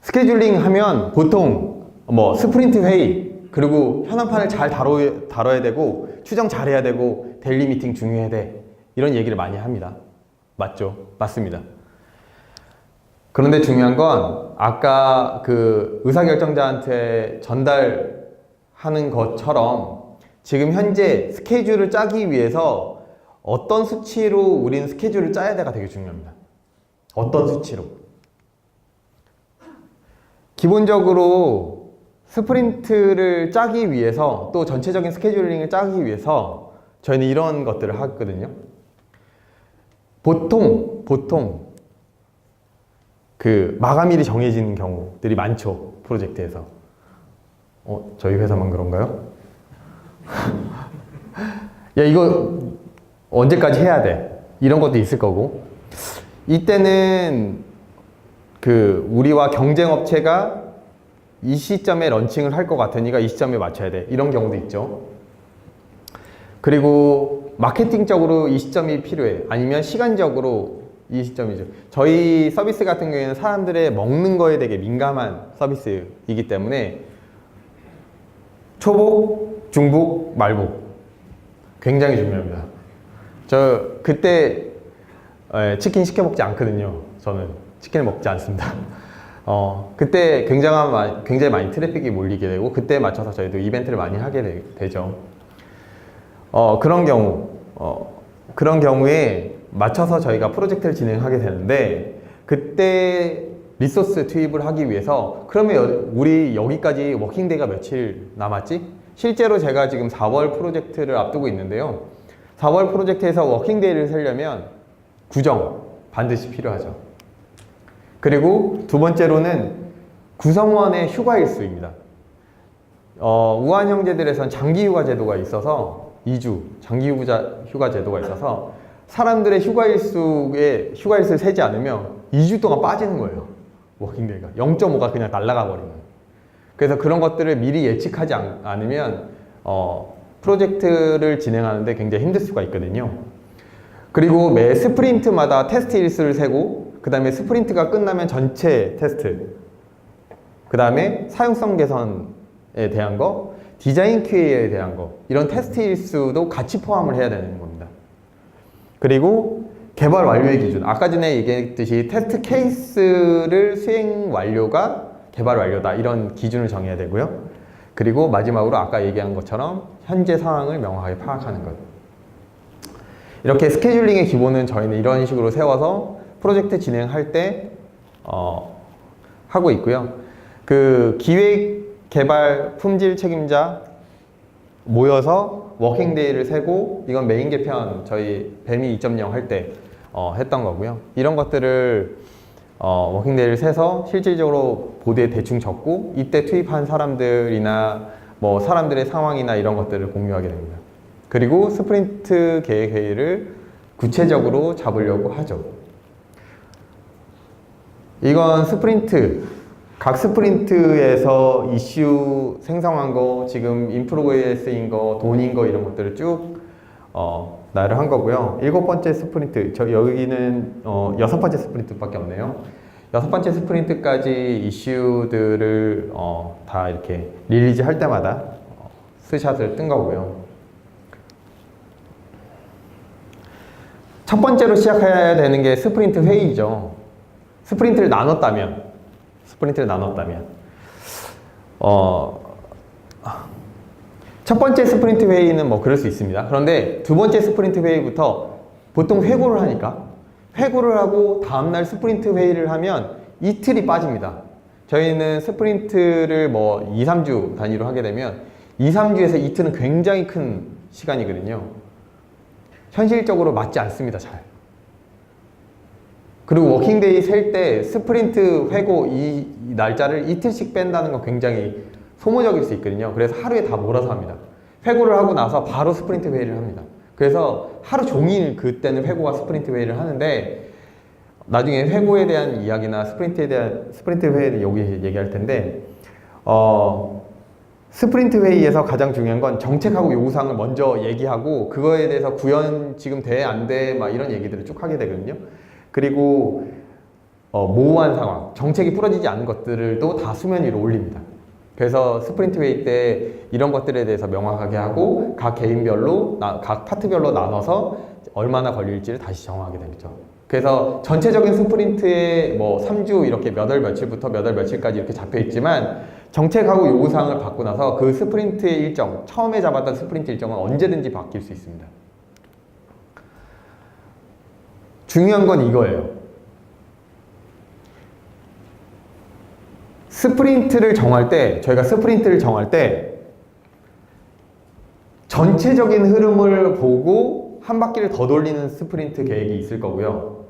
Speaker 1: 스케줄링 하면 보통 스프린트 회의, 그리고 현황판을 잘 다뤄야 되고 추정 잘 해야 되고 데일리 미팅 중요해야 돼, 이런 얘기를 많이 합니다. 맞죠? 맞습니다. 그런데 중요한 건 아까 의사결정자한테 전달하는 것처럼 지금 현재 스케줄을 짜기 위해서 어떤 수치로 우리는 스케줄을 짜야 돼가 되게 중요합니다. 어떤 수치로. 기본적으로 스프린트를 짜기 위해서, 또 전체적인 스케줄링을 짜기 위해서 저희는 이런 것들을 하거든요. 보통 마감일이 정해지는 경우들이 많죠, 프로젝트에서. 저희 회사만 그런가요? 야, 이거 언제까지 해야 돼? 이런 것도 있을 거고, 이때는 우리와 경쟁업체가 이 시점에 런칭을 할 것 같으니까 이 시점에 맞춰야 돼, 이런 경우도 있죠. 그리고 마케팅적으로 이 시점이 필요해, 아니면 시간적으로 이 시점이죠. 저희 서비스 같은 경우에는 사람들의 먹는 거에 되게 민감한 서비스이기 때문에 초복, 중복, 말복 굉장히 중요합니다. 저 그때 치킨 시켜 먹지 않거든요. 저는 치킨을 먹지 않습니다. 그때 굉장히 많이 트래픽이 몰리게 되고, 그때에 맞춰서 저희도 이벤트를 많이 하게 되죠. 그런 경우에 맞춰서 저희가 프로젝트를 진행하게 되는데, 그때 리소스 투입을 하기 위해서, 그러면 우리 여기까지 워킹데이가 며칠 남았지? 실제로 제가 지금 4월 프로젝트를 앞두고 있는데요. 4월 프로젝트에서 워킹데이를 세려면 구정 반드시 필요하죠. 그리고 두 번째로는 구성원의 휴가 일수입니다. 우한 형제들에선 장기 휴가 제도가 있어서 2주 장기 휴가 제도가 있어서 사람들의 휴가 일수를 세지 않으면 2주 동안 빠지는 거예요. 워킹데이가 0.5가 그냥 날아가 버리는. 그래서 그런 것들을 미리 예측하지 않으면 프로젝트를 진행하는데 굉장히 힘들 수가 있거든요. 그리고 매 스프린트마다 테스트 일수를 세고, 그 다음에 스프린트가 끝나면 전체 테스트, 그 다음에 사용성 개선에 대한 거, 디자인 QA에 대한 거, 이런 테스트 일수도 같이 포함을 해야 되는 겁니다. 그리고 개발 완료의 기준, 아까 전에 얘기했듯이 테스트 케이스를 수행 완료가 개발 완료다, 이런 기준을 정해야 되고요. 그리고 마지막으로 아까 얘기한 것처럼 현재 상황을 명확하게 파악하는 것. 이렇게 스케줄링의 기본은 저희는 이런 식으로 세워서 프로젝트 진행할 때 하고 있고요. 그 기획, 개발, 품질 책임자 모여서 워킹데이를 세고, 이건 메인 개편 저희 뱀이 2.0 할 때 했던 거고요. 이런 것들을 워킹데이를 세서 실질적으로 보드에 대충 적고, 이때 투입한 사람들이나 뭐 사람들의 상황이나 이런 것들을 공유하게 됩니다. 그리고 스프린트 계획 회의를 구체적으로 잡으려고 하죠. 이건 각 스프린트에서 이슈 생성한 거, 지금 인프로그레스인 거, 돈인 거, 이런 것들을 쭉 나열을 한 거고요. 7번째 스프린트, 여기는 6번째 스프린트밖에 없네요. 6번째 스프린트까지 이슈들을 다 이렇게 릴리즈 할 때마다 스샷을 뜬 거고요. 첫 번째로 시작해야 되는 게 스프린트 회의죠. 스프린트를 나눴다면 첫 번째 스프린트 회의는 뭐 그럴 수 있습니다. 그런데 두 번째 스프린트 회의부터 보통 회고를 하니까, 회고를 하고 다음날 스프린트 회의를 하면 이틀이 빠집니다. 저희는 스프린트를 뭐 2, 3주 단위로 하게 되면 2, 3주에서 이틀은 굉장히 큰 시간이거든요. 현실적으로 맞지 않습니다, 잘. 그리고 워킹데이 셀 때 스프린트 회고 이 날짜를 이틀씩 뺀다는 건 굉장히 소모적일 수 있거든요. 그래서 하루에 다 몰아서 합니다. 회고를 하고 나서 바로 스프린트 회의를 합니다. 그래서 하루 종일 그때는 회고와 스프린트 회의를 하는데, 나중에 회고에 대한 이야기나 스프린트 회의를 여기 얘기할 텐데, 스프린트 회의에서 가장 중요한 건 정책하고 요구사항을 먼저 얘기하고, 그거에 대해서 구현 지금 돼, 안 돼, 막 이런 얘기들을 쭉 하게 되거든요. 그리고 모호한 상황, 정책이 풀어지지 않은 것들도 다 수면 위로 올립니다. 그래서 스프린트 회의 때 이런 것들에 대해서 명확하게 하고, 각 개인별로, 각 파트별로 나눠서 얼마나 걸릴지를 다시 정하게 되죠. 그래서 전체적인 스프린트에 뭐 3주 이렇게 몇 월 며칠부터 몇 월 며칠까지 이렇게 잡혀 있지만, 정책하고 요구사항을 받고 나서 그 스프린트의 일정, 처음에 잡았던 스프린트 일정은 언제든지 바뀔 수 있습니다. 중요한 건 이거예요. 저희가 스프린트를 정할 때 전체적인 흐름을 보고 한 바퀴를 더 돌리는 스프린트 계획이 있을 거고요.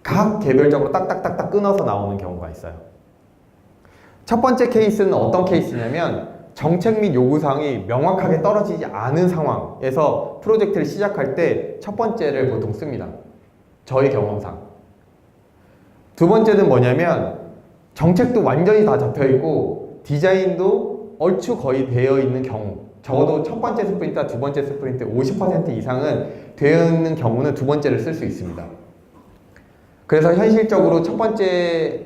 Speaker 1: 각 개별적으로 딱딱딱딱 끊어서 나오는 경우가 있어요. 첫 번째 케이스는 어떤 케이스냐면, 정책 및 요구사항이 명확하게 떨어지지 않은 상황에서 프로젝트를 시작할 때 첫 번째를 보통 씁니다. 저희 경험상. 두 번째는 뭐냐면, 정책도 완전히 다 잡혀있고 디자인도 얼추 거의 되어 있는 경우, 적어도 첫 번째 스프린트와 두 번째 스프린트 50% 이상은 되어 있는 경우는 두 번째를 쓸 수 있습니다. 그래서 현실적으로 첫 번째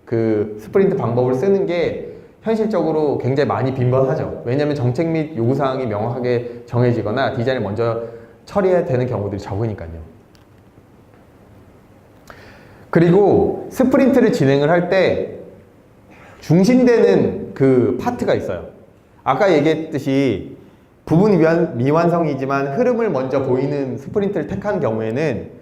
Speaker 1: 그 스프린트 방법을 쓰는 게 현실적으로 굉장히 많이 빈번하죠. 왜냐하면 정책 및 요구사항이 명확하게 정해지거나 디자인을 먼저 처리해야 되는 경우들이 적으니까요. 그리고 스프린트를 진행을 할 때 중심되는 그 파트가 있어요. 아까 얘기했듯이 부분 미완성이지만 흐름을 먼저 보이는 스프린트를 택한 경우에는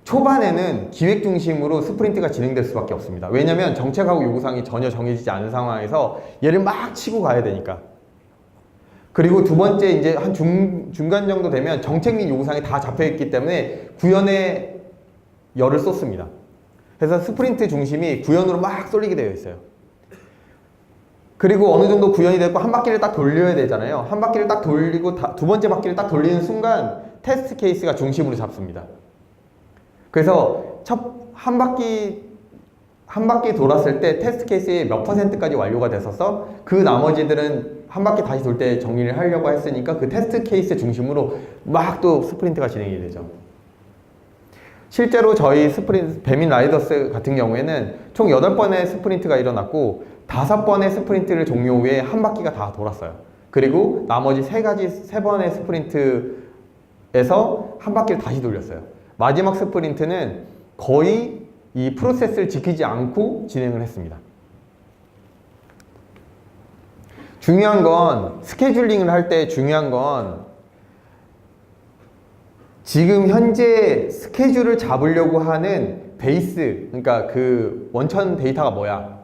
Speaker 1: 초반에는 기획 중심으로 스프린트가 진행될 수밖에 없습니다. 왜냐면 정책하고 요구사항이 전혀 정해지지 않은 상황에서 얘를 막 치고 가야 되니까. 그리고 두 번째 이제 한 중간 정도 되면 정책 및 요구사항이 다 잡혀있기 때문에 구현에 열을 쏟습니다. 그래서 스프린트 중심이 구현으로 막 쏠리게 되어 있어요. 그리고 어느 정도 구현이 되고 한 바퀴를 딱 돌려야 되잖아요. 한 바퀴를 딱 돌리고 두 번째 바퀴를 딱 돌리는 순간 테스트 케이스가 중심으로 잡습니다. 그래서 한 바퀴 돌았을 때 테스트 케이스의 몇 %까지 완료가 됐어서 그 나머지들은 한 바퀴 다시 돌 때 정리를 하려고 했으니까 그 테스트 케이스 중심으로 막 또 스프린트가 진행이 되죠. 실제로 저희 배민 라이더스 같은 경우에는 총 8번의 스프린트가 일어났고 5번의 스프린트를 종료 후에 한 바퀴가 다 돌았어요. 그리고 나머지 3번의 스프린트에서 한 바퀴를 다시 돌렸어요. 마지막 스프린트는 거의 이 프로세스를 지키지 않고 진행을 했습니다. 중요한 건 스케줄링을 할 때 중요한 건 지금 현재 스케줄을 잡으려고 하는 베이스, 그러니까 그 원천 데이터가 뭐야?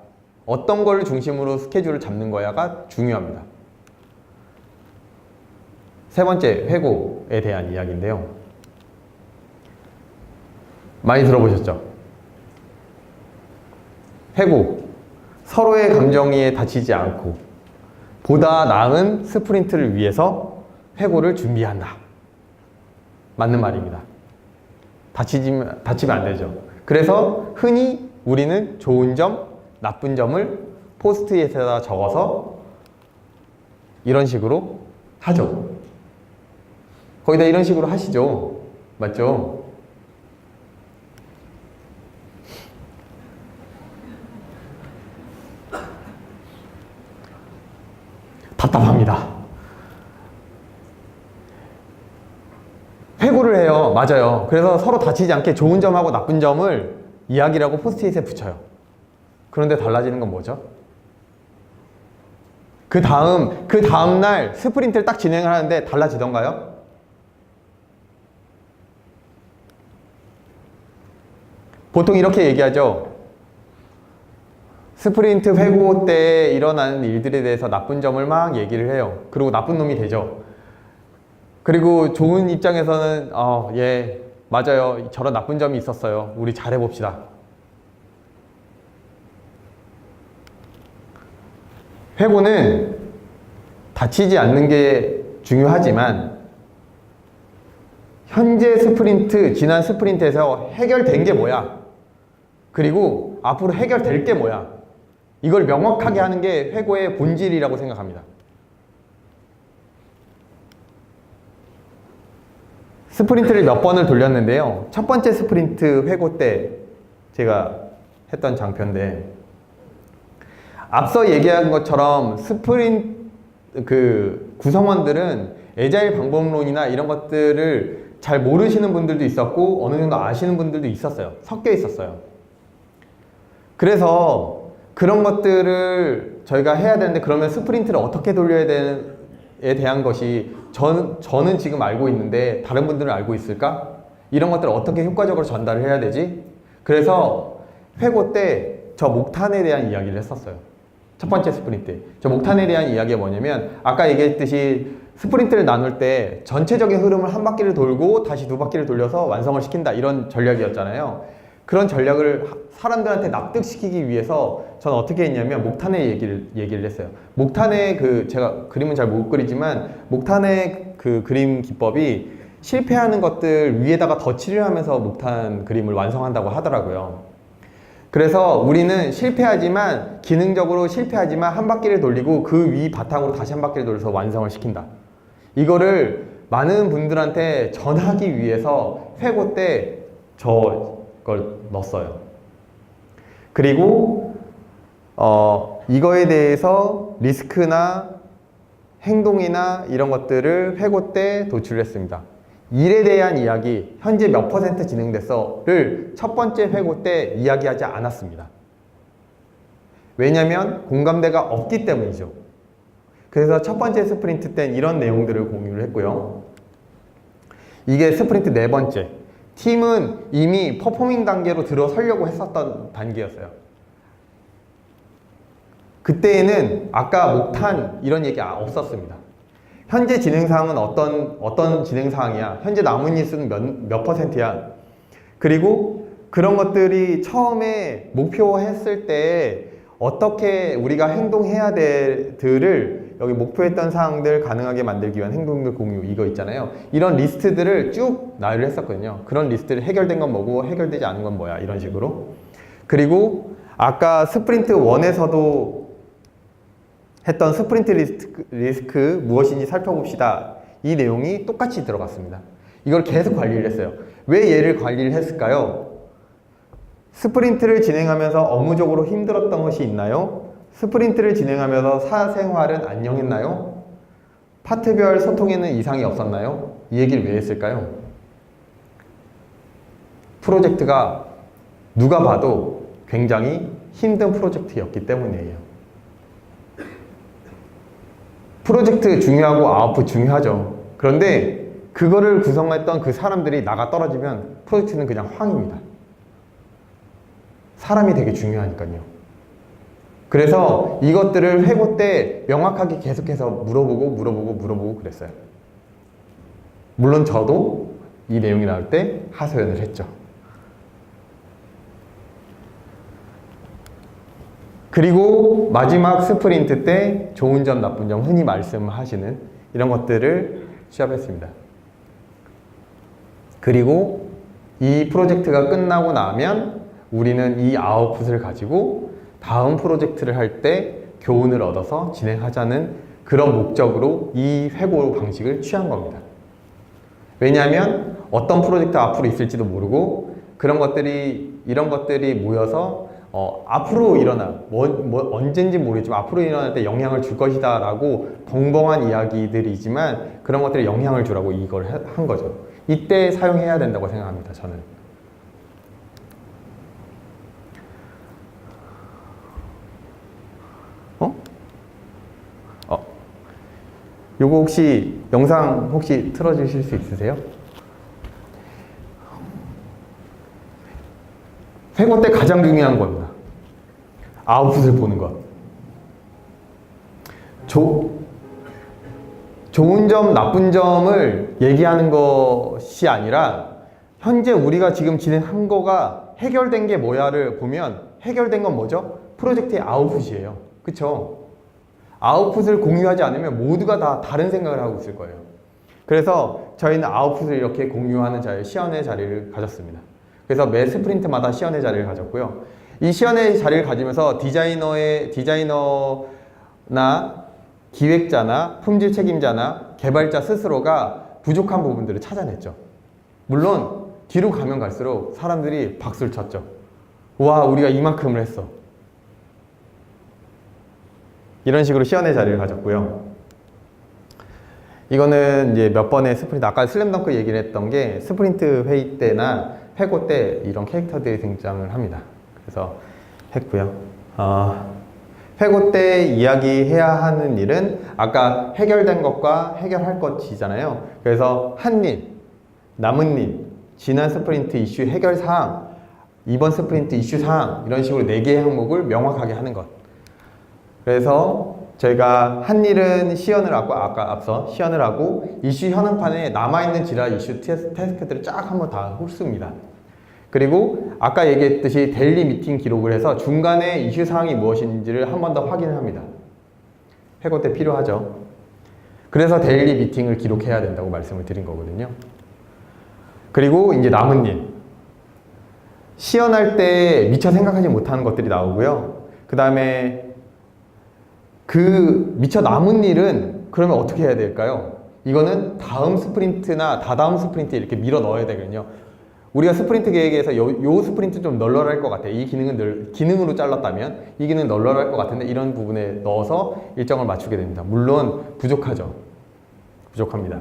Speaker 1: 어떤 걸 중심으로 스케줄을 잡는 거야가 중요합니다. 세 번째, 회고에 대한 이야기인데요. 많이 들어보셨죠? 회고, 서로의 감정에 다치지 않고 보다 나은 스프린트를 위해서 회고를 준비한다. 맞는 말입니다. 다치면 안 되죠. 그래서 흔히 우리는 좋은 점, 나쁜 점을 포스트잇에다 적어서 이런 식으로 하죠. 거의 다 이런 식으로 하시죠. 맞죠? 답답합니다. 회고를 해요. 맞아요. 그래서 서로 다치지 않게 좋은 점하고 나쁜 점을 이야기라고 포스트잇에 붙여요. 그런데 달라지는 건 뭐죠? 그 다음날 스프린트를 딱 진행을 하는데 달라지던가요? 보통 이렇게 얘기하죠. 스프린트 회고 때 일어나는 일들에 대해서 나쁜 점을 막 얘기를 해요. 그리고 나쁜 놈이 되죠. 그리고 좋은 입장에서는 예, 맞아요. 저런 나쁜 점이 있었어요. 우리 잘해봅시다. 회고는 다치지 않는 게 중요하지만 현재 스프린트, 지난 스프린트에서 해결된 게 뭐야? 그리고 앞으로 해결될 게 뭐야? 이걸 명확하게 하는 게 회고의 본질이라고 생각합니다. 스프린트를 몇 번을 돌렸는데요. 첫 번째 스프린트 회고 때 제가 했던 장표인데 앞서 얘기한 것처럼 구성원들은 애자일 방법론이나 이런 것들을 잘 모르시는 분들도 있었고 어느 정도 아시는 분들도 있었어요. 섞여 있었어요. 그래서 그런 것들을 저희가 해야 되는데 그러면 스프린트를 어떻게 돌려야 되는에 대한 것이 저는 지금 알고 있는데 다른 분들은 알고 있을까? 이런 것들을 어떻게 효과적으로 전달을 해야 되지? 그래서 회고 때 저 목탄에 대한 이야기를 했었어요. 첫 번째 스프린트. 저 목탄에 대한 이야기가 뭐냐면 아까 얘기했듯이 스프린트를 나눌 때 전체적인 흐름을 한 바퀴를 돌고 다시 두 바퀴를 돌려서 완성을 시킨다 이런 전략이었잖아요. 그런 전략을 사람들한테 납득시키기 위해서 저는 어떻게 했냐면 목탄의 얘기를 했어요. 목탄의 제가 그림은 잘 못 그리지만 목탄의 그 그림 기법이 실패하는 것들 위에다가 덧칠을 하면서 목탄 그림을 완성한다고 하더라고요. 그래서 우리는 기능적으로 실패하지만 한 바퀴를 돌리고 그 위 바탕으로 다시 한 바퀴를 돌려서 완성을 시킨다. 이거를 많은 분들한테 전하기 위해서 회고 때 저걸 넣었어요. 그리고 이거에 대해서 리스크나 행동이나 이런 것들을 회고 때 도출을 했습니다. 일에 대한 이야기, 현재 몇 % 진행됐어를 첫 번째 회고 때 이야기하지 않았습니다. 왜냐면 공감대가 없기 때문이죠. 그래서 첫 번째 스프린트 땐 이런 내용들을 공유를 했고요. 이게 스프린트 네 번째. 팀은 이미 퍼포밍 단계로 들어서려고 했었던 단계였어요. 그때에는 아까 목탄 이런 얘기 없었습니다. 현재 진행사항은 어떤 진행사항이야? 현재 남은 일수는 몇 퍼센트야? 그리고 그런 것들이 처음에 목표했을 때 어떻게 우리가 행동해야 될들을 여기 목표했던 사항들 가능하게 만들기 위한 행동들 공유 이거 있잖아요. 이런 리스트들을 쭉 나열을 했었거든요. 그런 리스트를 해결된 건 뭐고 해결되지 않은 건 뭐야 이런 식으로. 그리고 아까 스프린트 1에서도 했던 스프린트 리스크 무엇인지 살펴봅시다. 이 내용이 똑같이 들어갔습니다. 이걸 계속 관리를 했어요. 왜 얘를 관리를 했을까요? 스프린트를 진행하면서 업무적으로 힘들었던 것이 있나요? 스프린트를 진행하면서 사생활은 안녕했나요? 파트별 소통에는 이상이 없었나요? 이 얘기를 왜 했을까요? 프로젝트가 누가 봐도 굉장히 힘든 프로젝트였기 때문이에요. 프로젝트 중요하고 아웃풋 중요하죠. 그런데 그거를 구성했던 그 사람들이 나가 떨어지면 프로젝트는 그냥 황입니다. 사람이 되게 중요하니까요. 그래서 이것들을 회고 때 명확하게 계속해서 물어보고 그랬어요. 물론 저도 이 내용이 나올 때 하소연을 했죠. 그리고 마지막 스프린트 때 좋은 점, 나쁜 점 흔히 말씀하시는 이런 것들을 시합했습니다. 그리고 이 프로젝트가 끝나고 나면 우리는 이 아웃풋을 가지고 다음 프로젝트를 할 때 교훈을 얻어서 진행하자는 그런 목적으로 이 회고 방식을 취한 겁니다. 왜냐하면 어떤 프로젝트 앞으로 있을지도 모르고 이런 것들이 모여서 앞으로 일어나 언젠지 모르겠지만 앞으로 일어날 때 영향을 줄 것이다 라고 벙벙한 이야기들이지만 그런 것들이 영향을 주라고 이걸 한 거죠. 이때 사용해야 된다고 생각합니다. 저는. 요거 혹시 영상 혹시 틀어주실 수 있으세요? 회고 때 가장 중요한 겁니다. 아웃풋을 보는 것. 좋은 점, 나쁜 점을 얘기하는 것이 아니라 현재 우리가 지금 진행한 거가 해결된 게 뭐야를 보면 해결된 건 뭐죠? 프로젝트의 아웃풋이에요. 그쵸? 아웃풋을 공유하지 않으면 모두가 다 다른 생각을 하고 있을 거예요. 그래서 저희는 아웃풋을 이렇게 공유하는 시연의 자리를 가졌습니다. 그래서 매 스프린트마다 시연의 자리를 가졌고요. 이 시연의 자리를 가지면서 디자이너나 기획자나 품질 책임자나 개발자 스스로가 부족한 부분들을 찾아냈죠. 물론 뒤로 가면 갈수록 사람들이 박수를 쳤죠. 와, 우리가 이만큼을 했어. 이런 식으로 시연의 자리를 가졌고요. 이거는 이제 몇 번의 스프린트, 아까 슬램덩크 얘기를 했던 게 스프린트 회의 때나 회고 때 이런 캐릭터들이 등장을 합니다. 그래서 했고요. 회고 때 이야기해야 하는 일은 아까 해결된 것과 해결할 것이잖아요. 그래서 한 일, 남은 일, 지난 스프린트 이슈 해결 사항, 이번 스프린트 이슈 사항 이런 식으로 4개의 항목을 명확하게 하는 것. 그래서 저희가 한 일은 시연을 하고 앞서 시연을 하고 이슈 현황판에 남아있는 지라 이슈 태스크들을 쫙 한번 다 훑습니다. 그리고 아까 얘기했듯이 데일리 미팅 기록을 해서 중간에 이슈 사항이 무엇인지를 한 번 더 확인을 합니다. 회고 때 필요하죠. 그래서 데일리 미팅을 기록해야 된다고 말씀을 드린 거거든요. 그리고 이제 남은 일. 시연할 때 미처 생각하지 못하는 것들이 나오고요. 그 다음에 그 미처 남은 일은 그러면 어떻게 해야 될까요? 이거는 다음 스프린트나 다다음 스프린트에 이렇게 밀어 넣어야 되거든요. 우리가 스프린트 계획에서 요 스프린트 좀 널널할 것 같아. 이 기능은 기능으로 잘랐다면 이 기능 널널할 것 같은데 이런 부분에 넣어서 일정을 맞추게 됩니다. 물론 부족하죠. 부족합니다.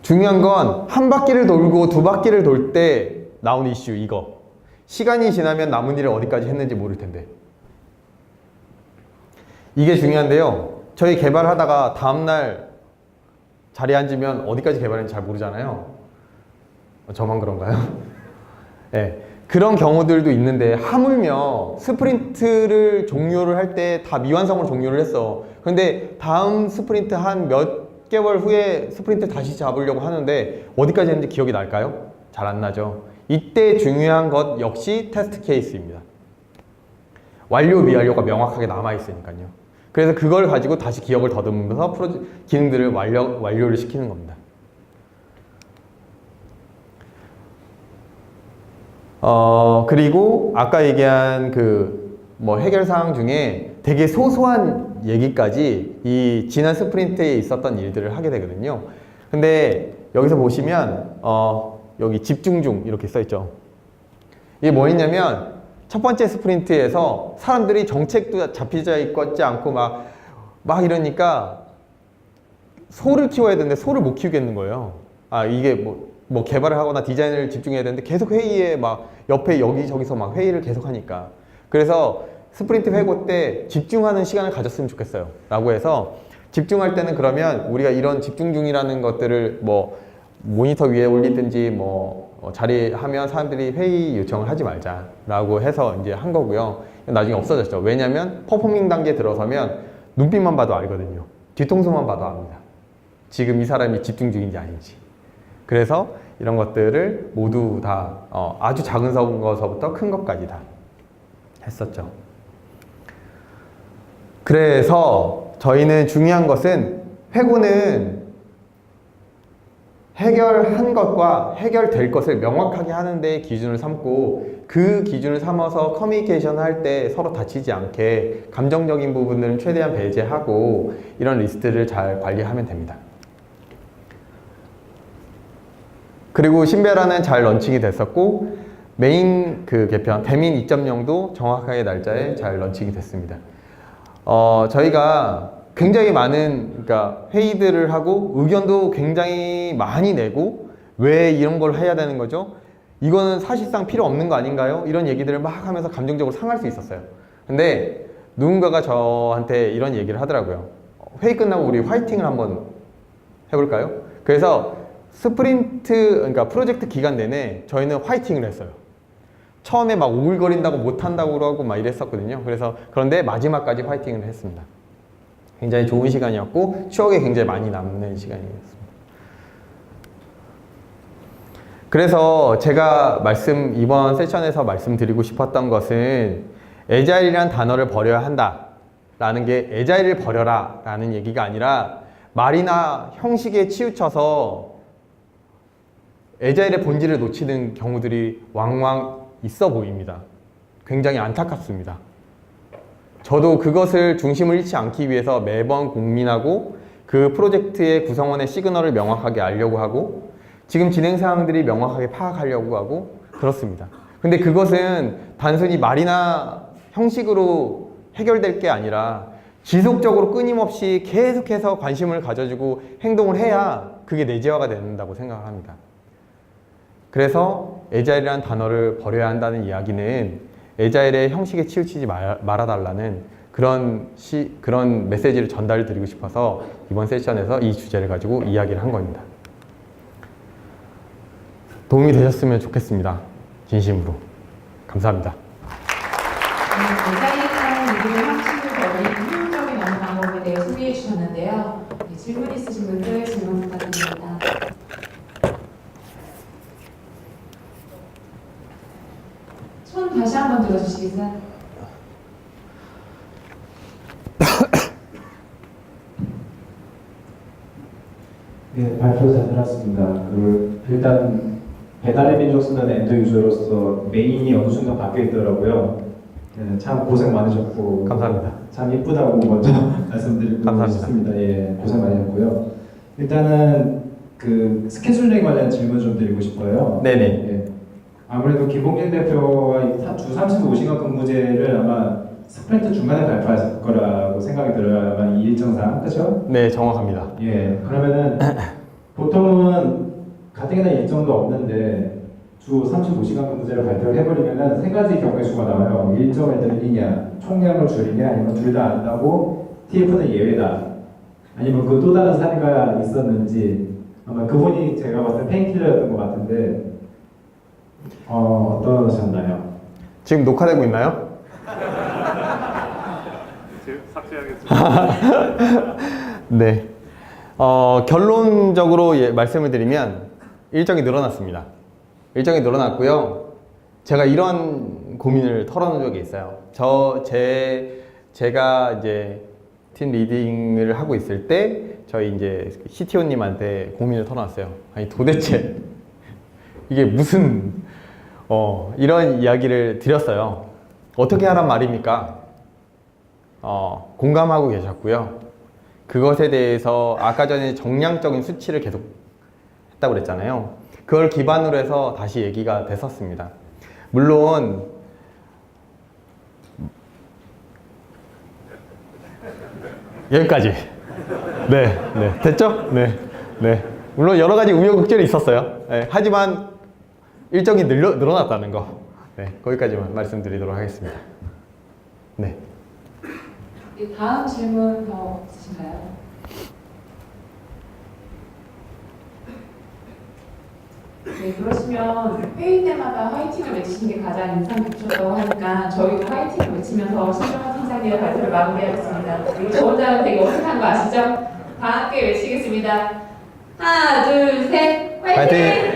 Speaker 1: 중요한 건 한 바퀴를 돌고 두 바퀴를 돌 때 나온 이슈 이거. 시간이 지나면 남은 일을 어디까지 했는지 모를 텐데. 이게 중요한데요. 저희 개발하다가 다음날 자리에 앉으면 어디까지 개발했는지 잘 모르잖아요. 저만 그런가요? 네. 그런 경우들도 있는데 하물며 스프린트를 종료를 할 때 다 미완성으로 종료를 했어. 근데 다음 스프린트 한 몇 개월 후에 스프린트 다시 잡으려고 하는데 어디까지 했는지 기억이 날까요? 잘 안 나죠. 이때 중요한 것 역시 테스트 케이스입니다. 완료 미완료가 명확하게 남아있으니까요. 그래서 그걸 가지고 다시 기억을 더듬으면서 기능들을 완료를 시키는 겁니다. 그리고 아까 얘기한 뭐 해결사항 중에 되게 소소한 얘기까지 이 지난 스프린트에 있었던 일들을 하게 되거든요. 근데 여기서 보시면 여기 집중 중 이렇게 써있죠. 이게 뭐였냐면 첫 번째 스프린트에서 사람들이 정책도 잡히지 있지 않고 막 이러니까 소를 키워야 되는데 소를 못 키우겠는 거예요. 이게 뭐 개발을 하거나 디자인을 집중해야 되는데 계속 회의에 옆에 여기저기서 회의를 계속 하니까. 그래서 스프린트 회고 때 집중하는 시간을 가졌으면 좋겠어요. 라고 해서 집중할 때는 그러면 우리가 이런 집중 중이라는 것들을 모니터 위에 올리든지 자리하면 사람들이 회의 요청을 하지 말자라고 해서 이제 한 거고요. 나중에 없어졌죠. 왜냐면 퍼포밍 단계에 들어서면 눈빛만 봐도 알거든요. 뒤통수만 봐도 압니다. 지금 이 사람이 집중 중인지 아닌지. 그래서 이런 것들을 모두 다 아주 작은 거서부터 큰 것까지 다 했었죠. 그래서 저희는 중요한 것은 회고는 해결한 것과 해결될 것을 명확하게 하는 데 기준을 삼고 그 기준을 삼아서 커뮤니케이션 할 때 서로 다치지 않게 감정적인 부분들은 최대한 배제하고 이런 리스트를 잘 관리하면 됩니다. 그리고 신베라는 잘 런칭이 됐었고 메인 개편 대민 2.0도 정확하게 날짜에 잘 런칭이 됐습니다. 저희가 굉장히 많은 회의들을 하고 의견도 굉장히 많이 내고 왜 이런 걸 해야 되는 거죠? 이거는 사실상 필요 없는 거 아닌가요? 이런 얘기들을 막 하면서 감정적으로 상할 수 있었어요. 근데 누군가가 저한테 이런 얘기를 하더라고요. 회의 끝나고 우리 화이팅을 한번 해볼까요? 그래서 스프린트, 프로젝트 기간 내내 저희는 화이팅을 했어요. 처음에 오글거린다고 못한다고 그러고 이랬었거든요. 그런데 마지막까지 화이팅을 했습니다. 굉장히 좋은 시간이었고 추억에 굉장히 많이 남는 시간이었습니다. 그래서 제가 이번 세션에서 말씀드리고 싶었던 것은 애자일이란 단어를 버려야 한다 라는 게 애자일을 버려라 라는 얘기가 아니라 말이나 형식에 치우쳐서 애자일의 본질을 놓치는 경우들이 왕왕 있어 보입니다. 굉장히 안타깝습니다. 저도 그것을 중심을 잃지 않기 위해서 매번 고민하고 그 프로젝트의 구성원의 시그널을 명확하게 알려고 하고 지금 진행 사항들이 명확하게 파악하려고 하고 그렇습니다. 근데 그것은 단순히 말이나 형식으로 해결될 게 아니라 지속적으로 끊임없이 계속해서 관심을 가져주고 행동을 해야 그게 내재화가 된다고 생각합니다. 그래서 애자일이라는 단어를 버려야 한다는 이야기는 애자일의 형식에 치우치지 말아달라는 그런 메시지를 전달드리고 싶어서 이번 세션에서 이 주제를 가지고 이야기를 한 겁니다. 도움이 되셨으면 좋겠습니다. 진심으로. 감사합니다.
Speaker 2: 애자일이라는 이름의 형식을 버리는 효율적인 업무 방법에 대해 소개해 주셨는데요. 질문 있으신 분들 질문 부탁드립니다. 손 다시 한번 들어주시겠어요?
Speaker 3: 네, 발표 잘 들었습니다. 일단 배달의 민족 쓰는 엔드 유저로서 메인이 어느 순간 바뀌어 있더라고요. 네, 참 고생 많으셨고
Speaker 1: 감사합니다.
Speaker 3: 참 이쁘다고 먼저 말씀드리고
Speaker 1: 감사합니다.
Speaker 3: 싶습니다. 예, 고생 많이 했고요. 일단은 스케줄링 관련 질문 좀 드리고 싶어요.
Speaker 1: 네네.
Speaker 3: 예, 아무래도 김봉진 대표가 주 35시간 근무제를 아마 스프린트 중간에 발표했을 거라고 생각이 들어요. 아마 이 일정상, 그렇죠?
Speaker 1: 네, 정확합니다.
Speaker 3: 예, 그러면은 보통은 가뜩이나 일정도 없는데 주 35시간 근무제를 발표를 해버리면은 세 가지 경우의 수가 나와요. 일정을 늘리냐, 총량을 줄이냐, 아니면 둘 다 안다고 TF는 예외다. 아니면 그 또 다른 사례가 있었는지 아마 그분이 제가 봤을 때 페인킬러였던 것 같은데 어떠셨나요?
Speaker 1: 지금 녹화되고 있나요?
Speaker 4: 삭제하겠습니다.
Speaker 1: 네. 결론적으로 말씀을 드리면 일정이 늘어났습니다. 일정이 늘어났고요. 제가 이런 고민을 털어놓은 적이 있어요. 제가 이제 팀 리딩을 하고 있을 때 저희 이제 CTO님한테 고민을 털어놨어요. 아니 도대체 이게 무슨 이런 이야기를 드렸어요. 어떻게 하란 말입니까? 공감하고 계셨고요. 그것에 대해서 아까 전에 정량적인 수치를 계속 했다고 그랬잖아요. 그걸 기반으로 해서 다시 얘기가 됐었습니다. 물론 여기까지. 네, 네, 됐죠? 네, 네. 물론 여러 가지 우여곡절이 있었어요. 네, 하지만 일정이 늘어났다는 거. 네, 거기까지만 말씀드리도록 하겠습니다. 네.
Speaker 2: 네, 다음 질문 더 있으신가요? 네, 그러시면 회의 때마다 화이팅을 외치시는 게 가장 인상 깊으셨다고 하니까 저희도 화이팅을 외치면서 신정환 팀장님의 발표를 마무리하겠습니다. 저 혼자 되게 어색한 거 아시죠? 다 함께 외치겠습니다. 하나, 둘, 셋, 화이팅!
Speaker 1: 화이팅!